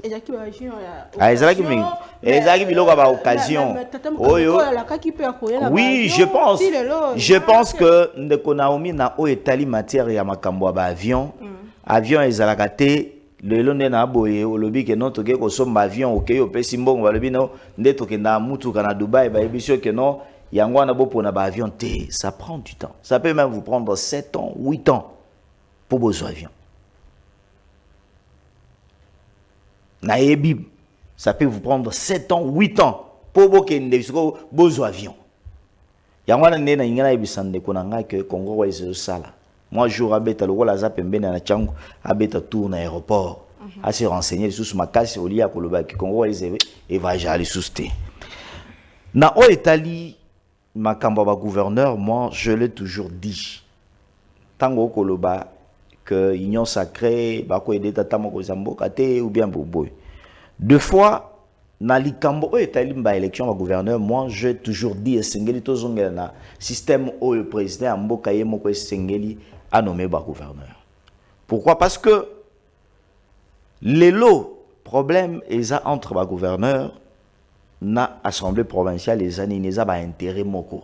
Ezalaki mingi. Ezalaki biloko ba occasion. Oyo. Oui, je pense que ndeko Naomi na o etali matière ya makambo ba avion. Avion ezalaka te lelo nde na boye olobi ke non toke ko somba avion okeyo pesi mbongo balobi no nde tokenda mutuka na Dubai ba ebisio ke non yango na bopona ba avion te. Ça prend du temps. Ça peut même vous prendre 7 ans, 8 ans pour vos avions. Naebi, ça peut vous prendre 7 ans, 8 ans pour vos avions. Yangwana nena ingana ebisande konanga que Congo wa izo sala. Moi jour abeta le wala za pembeni na changu abeta tour na aéroport. A se renseigner sur ma casse au lia koloba que Congo wa izo et va jali souste. Na o Italie makambo ba gouverneur, moi je l'ai toujours dit. Tango koloba que union sacrée bako aider tata moko zamboka te ou bien boboy. Deux fois na likambo o etali mba élection ba gouverneur, moi j'ai toujours dit esengeli to zongela na système o le président mboka ye moko esengeli a nommé ba gouverneur. Pourquoi? Parce que lelo problème eza entre ba gouverneur na assemblée provinciale les années neza ba intérêt moko.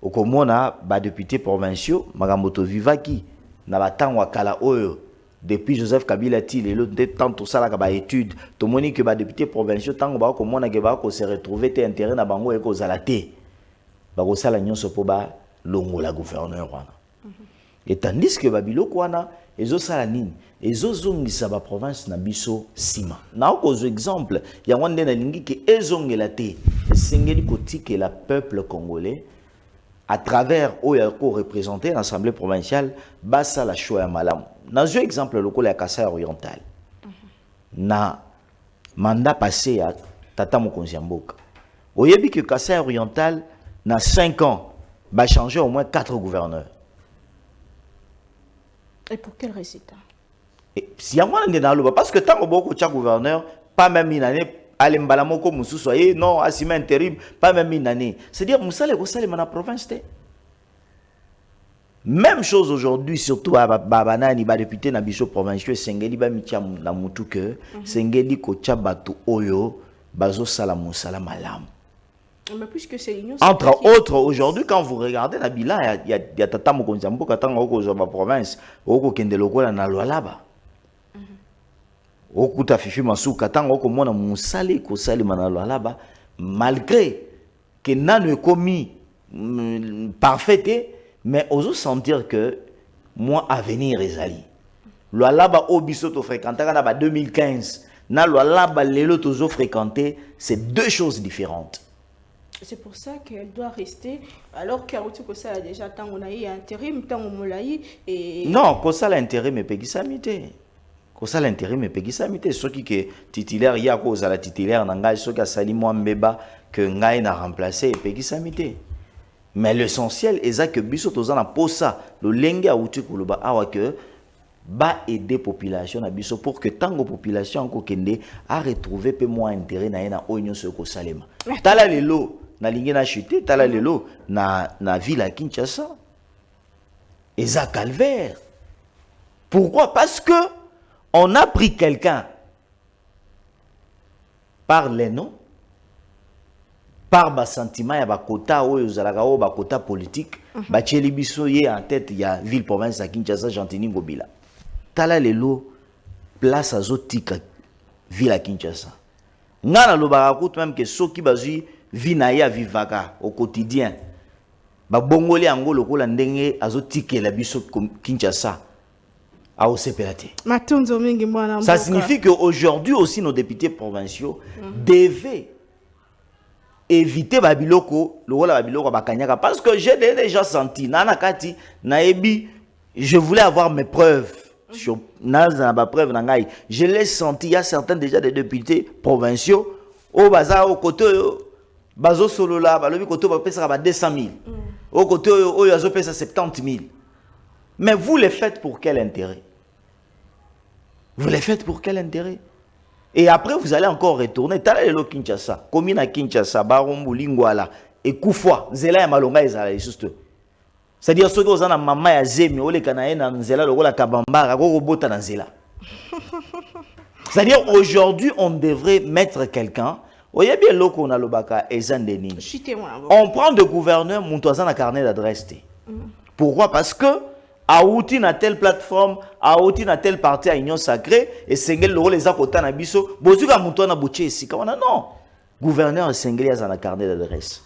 Okomona ba député provinciaux magamoto vivaki na batangwa kala oyo depuis Joseph Kabila ti lelo de tant tout ça la ba étude to moni que ba député provinciaux tango ba ko mona ke ba ko se retrouver te intérêt na bango e ko zalaté ba ko sala nyonso po ba longo la gouverneur wana et tandis que ba biloko wana ezo sala nini ezo zongisa ba province na biso sima na ko exemple ya wande na lingi ke ezongela te sengeli kotike la peuple congolais à travers Oyako représenté l'Assemblée provinciale, basa la choix malam. Dans un exemple local à Kassai oriental. Na mandat passé à Tata Mokonzi Mboka. Oyebi que Kassai oriental na 5 ans va changer au moins 4 gouverneurs. Et pour quel résultat? Si y a moins de parce que tant que beaucoup de gouverneurs, pas même une année allez mbalamoko musu soyez non assima intérim pas même une année, c'est-à-dire musale ko sale na province te. Même chose aujourd'hui surtout à banani ba député na biso provinciaux sengeli ba mitia na mutu que sengeli ko tchabatu oyo bazo sala musala malam. Mais puisque c'est l'union entre autres aujourd'hui quand vous regardez la bilan il y a tata Mokonzi Mboka tango ko zo ba province oko kende lokola na lwalaba. Okuta fifi masuka tango komona musale ko sali manalo alaba malgré que nanu commis parfait mais oso sentir que moi à venir ezali lo alaba obiso to fréquenter na ba 2015 na lo alaba lelo tozo fréquenter c'est deux choses différentes. C'est pour ça qu'elle doit rester alors qu'Aouti Kosa a déjà tant on a eu intérim tant on molaï et non Kosa l'intérim mais pegisamité. Kosa l'intérim mais pegisamité ce qui que titulaire ya cause à la titulaire nanga ce qui a sali moi mbeba que ngai na remplacer pegisamité. Mais l'essentiel est que biso tozana posa le lenge Aouti Koloba awa que ba aider population na biso pour que tango population ko kende a retrouver peu moins intérêt na yena onyo ce ko salema tala lelo na lingi na chuté tala lelo na ville à Kinshasa eza calvaire. Pourquoi? Parce que on a pris quelqu'un par les noms, par bas sentiment ya ba kota oyo zalaka o ba kota politique ba tcheli biso ye en tête ya ville province à Kinshasa Gentini Ngobila tala lelo place azotika ville à Kinshasa ngana lobaka kutu même que soki bazui vie na ya vivaka au quotidien ba bongoli yango lokola ndenge azotikela biso Kinshasa a osepelate. Ça signifie qu'aujourd'hui aussi nos députés provinciaux devaient éviter babiloko lokola babiloko bakanyaka parce que j'ai déjà senti nana kati naebi je voulais avoir mes preuves sur naza ba preuve nangai je l'ai senti il y a certains déjà des députés provinciaux au bazar au côté bazo solo là balobi côté ba pesa ba 200 000 au côté au yazo pesa 70 000 mais vous les faites pour quel intérêt? Vous les faites pour quel intérêt? Et après, vous allez encore retourner. Tala lelo Kinshasa, commune à Kinshasa, Barombu, Lingwala, et Koufwa, Zela et Malonga, juste. C'est-à-dire, ceux qui ont un maman à Zemi, ou les Kanaïens, Zela, le Rola Kabamba, Robota dans Zela. C'est-à-dire, aujourd'hui, on devrait mettre quelqu'un. Vous voyez bien l'eau qu'on a le baka, et Zandeni. On prend de gouverneur, Moutouazan a carnet d'adresse. Pourquoi? Parce que, a outi na telle plateforme, a outi na telle partie à Union Sacrée, et Sengel le rôle les akota na biso, bozuka muto na bouché ici. Non. Gouverneur Sengel a un carnet d'adresse.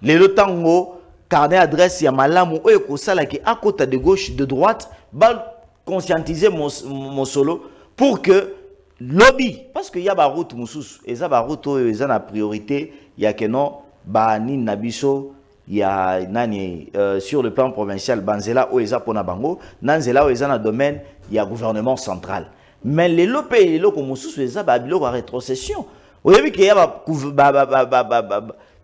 Le tango, carnet d'adresse, il y a malamu, ou kosala qui à côté de gauche, de droite, va conscientiser mon solo pour que lobby, parce qu'il y a ba route moussous, et ça ba route, ils ont la priorité, il y a que non, ba ni nabiso. Il y a nani sur le plan provincial banzela o eza pona bango nanzela o eza na domaine il y a gouvernement central mais les lopé les loko mususu eza ba biloko a rétrocession o yebi ke ya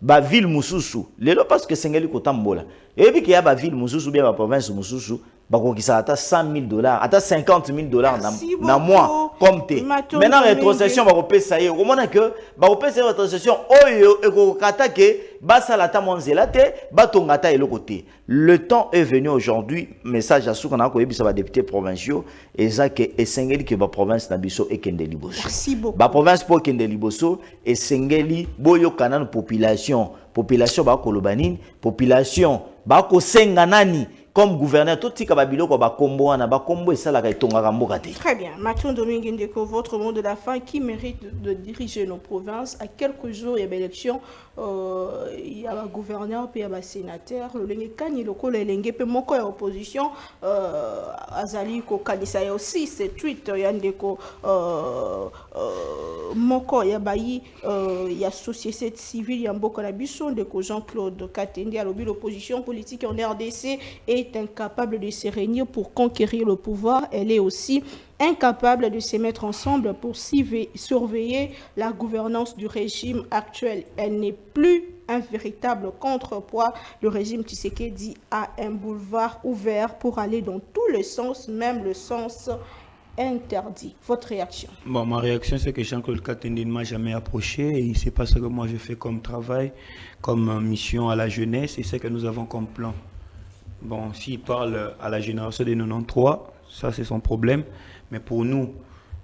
ba ville mususu lelo parce que sengeli kotambola yebi ke ya ba ville mususu bien ba province mususu bakokisa ata $100,000 ata $50,000 na mois comme té maintenant rétrocession bakopesa ye omona que bakopesa rétrocession oyo ekokata ke basala ta monzela te batonga ta eloko te. Le temps est venu aujourd'hui message à ceux qu'on a ko yebisa ba députés provinciaux eza ke esengeli ke ba province na biso ekende liboso. Merci beaucoup. Ba province po ekende liboso esengeli boyo kana population ba kolobanini population ba ko senga nani comme gouverneur, tout ce qui est très bien. Mathieu Domingue Ndeko, votre mot de la fin qui mérite de diriger nos provinces. À quelques jours, il y a l'élection, il y a un gouverneur, puis il y a un sénateur. Le Lengekani, le Kole Lengepe, Moko et opposition, Azali Kokanisa aussi, c'est tweet, il y a Ndeko, Moko, il y a Bayi, il y a société civile, il y a Mboko Nabisson, Ndeko Jean-Claude Katende, à l'opposition politique en RDC est incapable de se réunir pour conquérir le pouvoir. Elle est aussi incapable de se mettre ensemble pour surveiller la gouvernance du régime actuel. Elle n'est plus un véritable contrepoids. Le régime Tshisekedi a un boulevard ouvert pour aller dans tous les sens, même le sens interdit. Votre réaction? Bon, ma réaction, c'est que Jean-Claude Katende ne m'a jamais approché et il sait pas ce que moi je fais comme travail, comme mission à la jeunesse et ce que nous avons comme plan. Bon, s'il parle à la génération des 93, ça c'est son problème. Mais pour nous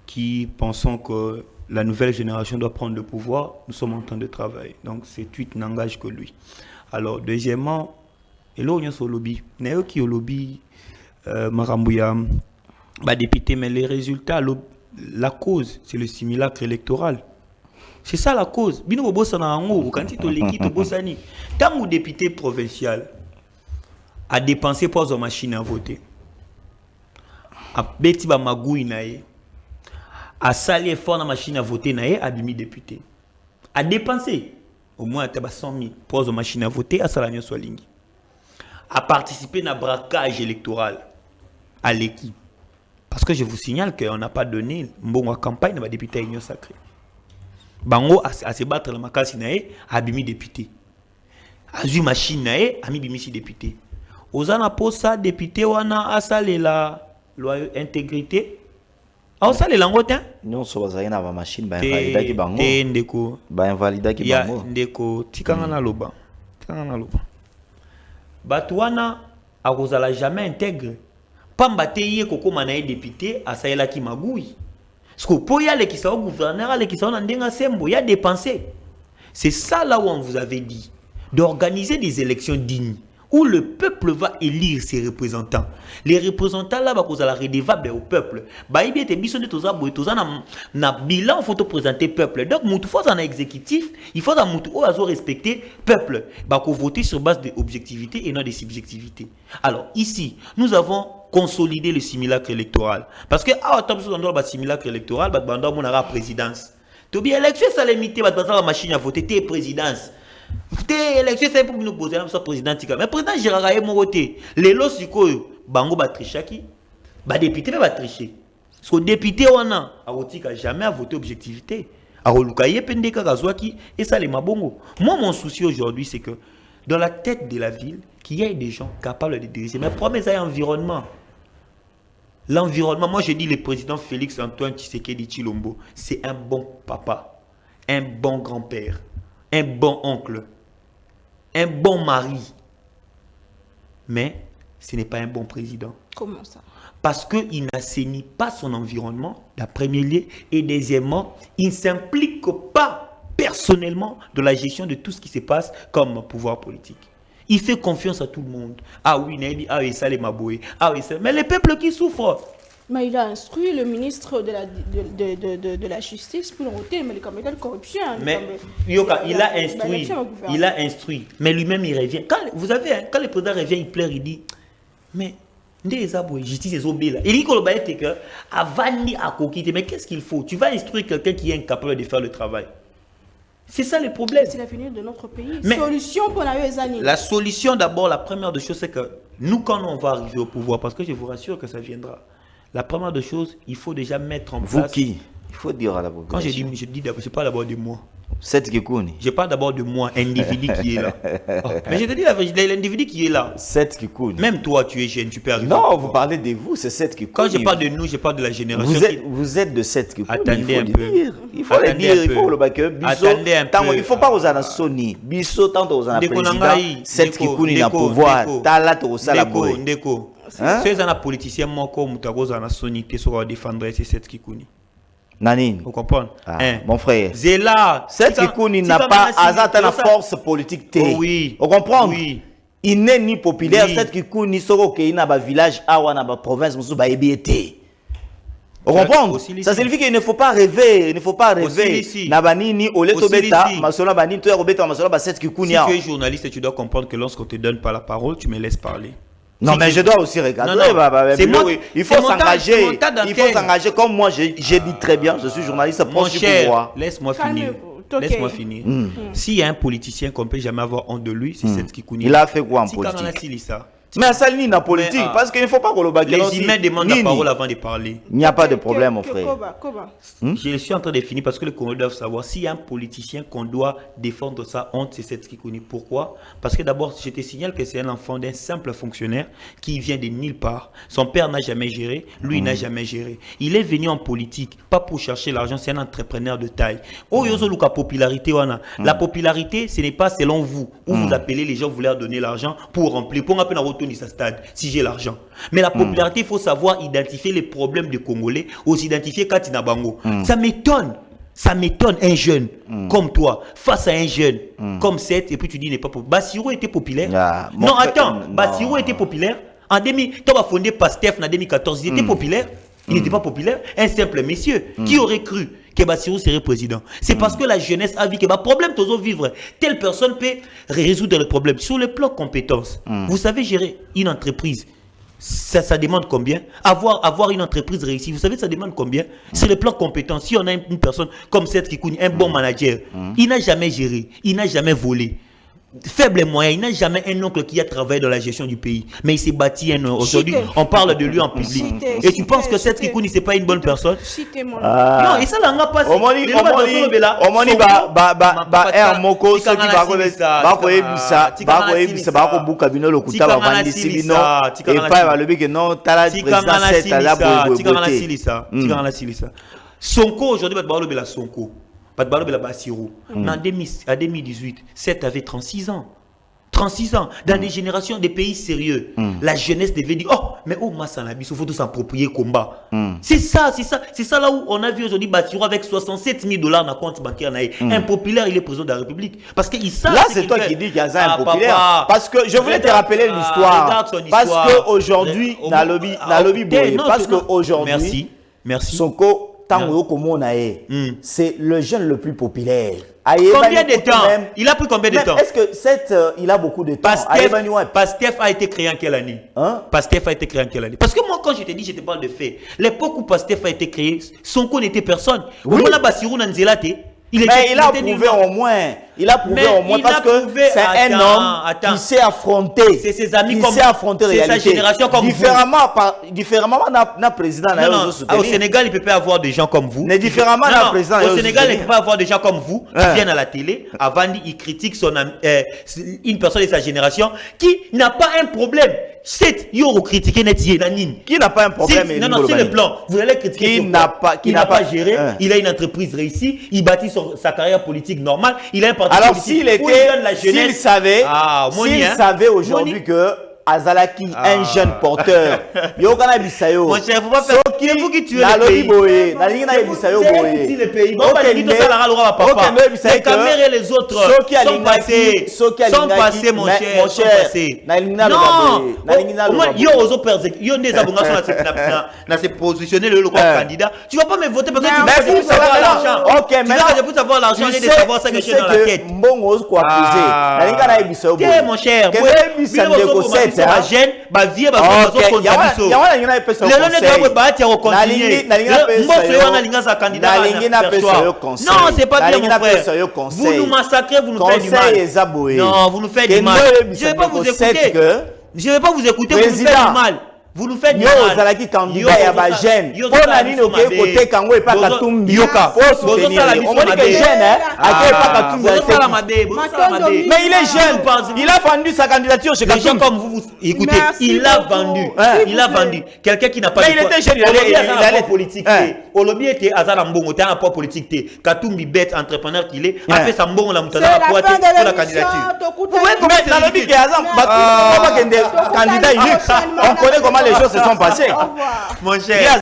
qui pensons que la nouvelle génération doit prendre le pouvoir, nous sommes en train de travailler. Donc ces tweets n'engagent que lui. Alors deuxièmement, et là on est sur le lobby. N'est-ce qui au lobby Marambouya, député, mais les résultats, la cause, c'est le simulacre électoral. C'est ça la cause. Bino Bosana Ango, quand tu l'équipe Bosani, tant que député provincial a dépensé pour sa machine à voter, a beti ba magouille nae, a sali fort na machine à voter nae, a bimi député, a dépensé au moins 100 000 pour sa machine à voter, a salanyo solingi, a participé na braquage électoral à l'équipe. Parce que je vous signale qu'on n'a pas donné une campagne à député à Union Sacrée. Bango a se battre la makasi nae, a bimi député, a vu machine nae, a mi bimi si député. Ozana posa député wana asalela loyauté, intégrité. Ah, ça les langues, hein? Non, ça va na machine ba invalida ki bango. Ndeko. Ba invalida ki Ya bango. ndeko tikanga na loba. Tikanga na loba. Batouana akozala jamais intègre. Pamba te ye koko manaye député asaela ki magui. Parce que pour y aller qui soit gouverneur, aller qui soit en denga sembo, il y a dépensé. C'est ça là où on vous avait dit d'organiser des élections dignes où le peuple va élire ses représentants. Les représentants là va causer la redevable au peuple. Bah il était biso de toza boy toza na bilan photo présenter peuple. Donc mutu faut en exécutif, il faut dans mutu o azo respecter peuple. Bah ko voter sur base de objectivité et non de subjectivité. Alors ici, nous avons consolidé le simulacre électoral parce que ah top sur le simulacre électoral bah banda mon ara présidence. To bien élection ça limité bah dans la machine à voter tes présidence. T'es élection c'est pour nous poser la président tika mais président Gérard Aye Moroté les lots sikoyo bango ba trichaki ba député ba tricher parce que député wana arotika jamais à voter objectivité arolukaye pendeka kazwaki et ça les mabongo. Moi mon souci aujourd'hui c'est que dans la tête de la ville qu'il y ait des gens capables de diriger mais problème c'est l'environnement. L'environnement, moi je dis le président Félix Antoine Tshisekedi Tshilombo, c'est un bon papa, un bon grand-père, un bon oncle, un bon mari. Mais ce n'est pas un bon président. Comment ça? Parce qu'il n'assainit pas son environnement, la première lieu, et deuxièmement, il ne s'implique pas personnellement dans la gestion de tout ce qui se passe comme pouvoir politique. Il fait confiance à tout le monde. Ah oui, Naïdi, ah oui, ça les maboué. Ah oui, ça. Mais les peuples qui souffrent. Mais il a instruit le ministre de la Justice pour ôter mais les comités de corruption. Mais Yoka, il a instruit. Mais lui-même, il revient. Quand, vous avez, hein, quand le président revient, il pleure, il dit, mais, justice est obéie. Il dit que Avani a coquité. Mais qu'est-ce qu'il faut? Tu vas instruire quelqu'un qui est incapable de faire le travail. C'est ça le problème. C'est l'avenir de notre pays. Mais solution pour la solution d'abord, la première des choses, c'est que nous, quand on va arriver au pouvoir, parce que je vous rassure que ça viendra, la première des choses, il faut déjà mettre en place... Vous qui? Il faut dire à la population. Quand je dis d'abord, je parle d'abord de moi. Cette Kikouni. Je parle d'abord de moi, individu qui est là. Mais je te dis l'individu qui est là. Cette Kikouni. Même toi, tu es jeune, tu peux arriver. Non, vous parlez de vous, c'est cette Kikouni. Quand je parle de nous, je parle de la génération. Vous êtes de cette Kikouni. Attendez un peu. Il faut le dire, il faut le baquer. Attendez un peu. Il ne faut pas aux Anasoni. Bisso, tant aux Anaprésidents. Cette Kikouni n'a pouvoir. Tala to Salaboy. Ndeko. Ces politiciens, moi, comme Mutagoz Anasoni, qui sera défendre, c'est cette Kikouni. Nanine. Vous comprenez? Mon frère. Zéla. Cette Kikouni n'a pas la force politique. Oui. Vous comprenez? Oui. Il n'est ni populaire. Oui. Cette Kikouni soro ke ina ba village awa na ba province musu ba ebiete. Vous comprenez? Ça signifie qu'il ne faut pas rêver. Il ne faut pas rêver. Nabanini oleto beta masona banini to robeta masona ba cette Kikouni. Si tu es journaliste, tu dois comprendre que lorsqu'on te donne pas la parole, tu me laisses parler. Non, mais je dois aussi regarder. Il faut s'engager. Il faut s'engager comme moi, j'ai dit très bien. Je suis journaliste proche du pouvoir. Laisse-moi finir. Laisse-moi finir. S'il y a un politicien qu'on ne peut jamais avoir honte de lui, c'est cette Kikouni. Il a fait quoi en politique? Mais ça n'est pas politique, parce qu'il ne faut pas qu'on le bague. Les humains demandent la parole avant de parler. Il n'y a pas de problème, mon frère. Je suis en train de finir parce que les Congolais doivent savoir s'il y a un politicien qu'on doit défendre sa honte, c'est cette Kikouni. Pourquoi? Parce que d'abord, je te signale que c'est un enfant d'un simple fonctionnaire qui vient de nulle part. Son père n'a jamais géré, lui n'a jamais géré. Il est venu en politique, pas pour chercher l'argent, c'est un entrepreneur de taille. Oh, la popularité, la popularité, ce n'est pas selon vous, où vous appelez les gens, vous leur donnez l'argent pour remplir, pour un peu sa stade, si j'ai l'argent. Mais la popularité, il faut savoir identifier les problèmes des Congolais, aussi identifier Katina Bango. Ça m'étonne un jeune comme toi, face à un jeune comme cette, et puis tu dis, il n'est pas populaire. Bassirou était populaire. Non, attends, Bassirou était populaire. En 2000, tu as fondé Pastef en 2014, il était populaire. Il n'était pas populaire. Un simple monsieur qui aurait cru que Bassirou serait président. C'est parce que la jeunesse a vu que problème toujours vivre. Telle personne peut résoudre le problème. Sur le plan compétences, vous savez gérer une entreprise. Ça demande combien? Avoir une entreprise réussie, vous savez ça demande combien? Sur le plan compétences, si on a une personne comme cette qui connaît un bon manager, il n'a jamais géré, il n'a jamais volé. faible moyen, il n'a jamais un oncle qui a travaillé dans la gestion du pays. Mais il s'est bâti un... Aujourd'hui, on parle de lui en public. Et tu penses que cette Kikouni, c'est pas une bonne personne? Non, et ça, là, on n'a pas... Omoni moko ceux qui Sonko aujourd'hui va parler de la Sonko. Pas de parler de la Bassirou. En 2018, 7 avait 36 ans. 36 ans, dans des générations des pays sérieux, la jeunesse devait dire, oh, mais oh, Massanabi, il faut tout s'approprier combat. C'est ça là où on a vu aujourd'hui Bassirou avec 67 000 $ dans le compte bancaire. Impopulaire, il est président de la République. Parce qu'il savent. Là, c'est toi qui dis qu'il y a ça impopulaire. Parce que je voulais te rappeler l'histoire. Parce qu'aujourd'hui, Nalobi, parce qu'aujourd'hui, merci. Sonko, c'est le jeune le plus populaire. Combien de temps? Il a pris combien de temps? Est-ce que il a beaucoup de temps? Pastef a été créé en quelle année? Pastef a été créé en quelle année? Parce que moi, quand je te dis, je te parle de faits. L'époque où Pastef a été créé, Sonko n'était personne. Oui. On a Bassirou Nanzelate. Il a prouvé au moins. Il a prouvé au moins parce que c'est un homme qui s'est affronté. C'est ses amis qui s'est affronté c'est sa génération comme différemment na président au Sénégal, il ne peut pas avoir des gens comme vous. Mais différemment na président au Sénégal, il ne peut pas avoir des gens comme vous qui viennent à la télé avant il critique une personne de sa génération qui n'a pas un problème. C'est critiquer qui n'a pas un problème. Non, c'est le plan. Vous allez critiquer qui n'a pas géré. Il a une entreprise réussie. Il bâtit sa carrière politique normale. Il a un parti alors politique. s'il savait aujourd'hui que Azalaki, un jeune porteur. Yokana Bisayo. Mon cher, faut pas faire. C'est vous qui tuez le pays. C'est vous qui tuez le pays. Les caméras et les autres sont passés, mon cher. Sont passés. Non. Yo oso persécuter. Yo des abonnés na se positionner le candidat. Tu vas pas me voter parce que tu veux savoir l'argent. OK, maintenant je veux savoir l'argent et de savoir ça que j'ai dans la tête. Mbongo quoi accuser. Nalinga Bisayo. Mon cher. La gêne, ma vie, ma non, c'est pas bien, mon frère. Vous nous massacrez, vous nous faites du mal. Non, vous nous faites du mal. Je vais pas vous écouter. Je vais pas vous écouter, vous nous faites du mal. Vous nous faites du mal. Ozalaki candidat ya ba jeune. Pour na nini oké côté kango et pas Katumbi. Yoka. On dit que jeune pas Katumbi. Mais il est jeune. Il a vendu sa candidature chez Katumbi. Comme vous écoutez, il a vendu. Il a vendu. Quelqu'un qui n'a pas de il était jeune, il allait politique. Olobi était Azala Mbongo, t'as un poids politique. Katumbi bête entrepreneur qu'il est, a fait sa mbongo la mutana pour la candidature. Vous voyez comment c'est Olobi qui Azala candidat unique. On connaît comment les choses se sont passées. Au revoir. Mon cher.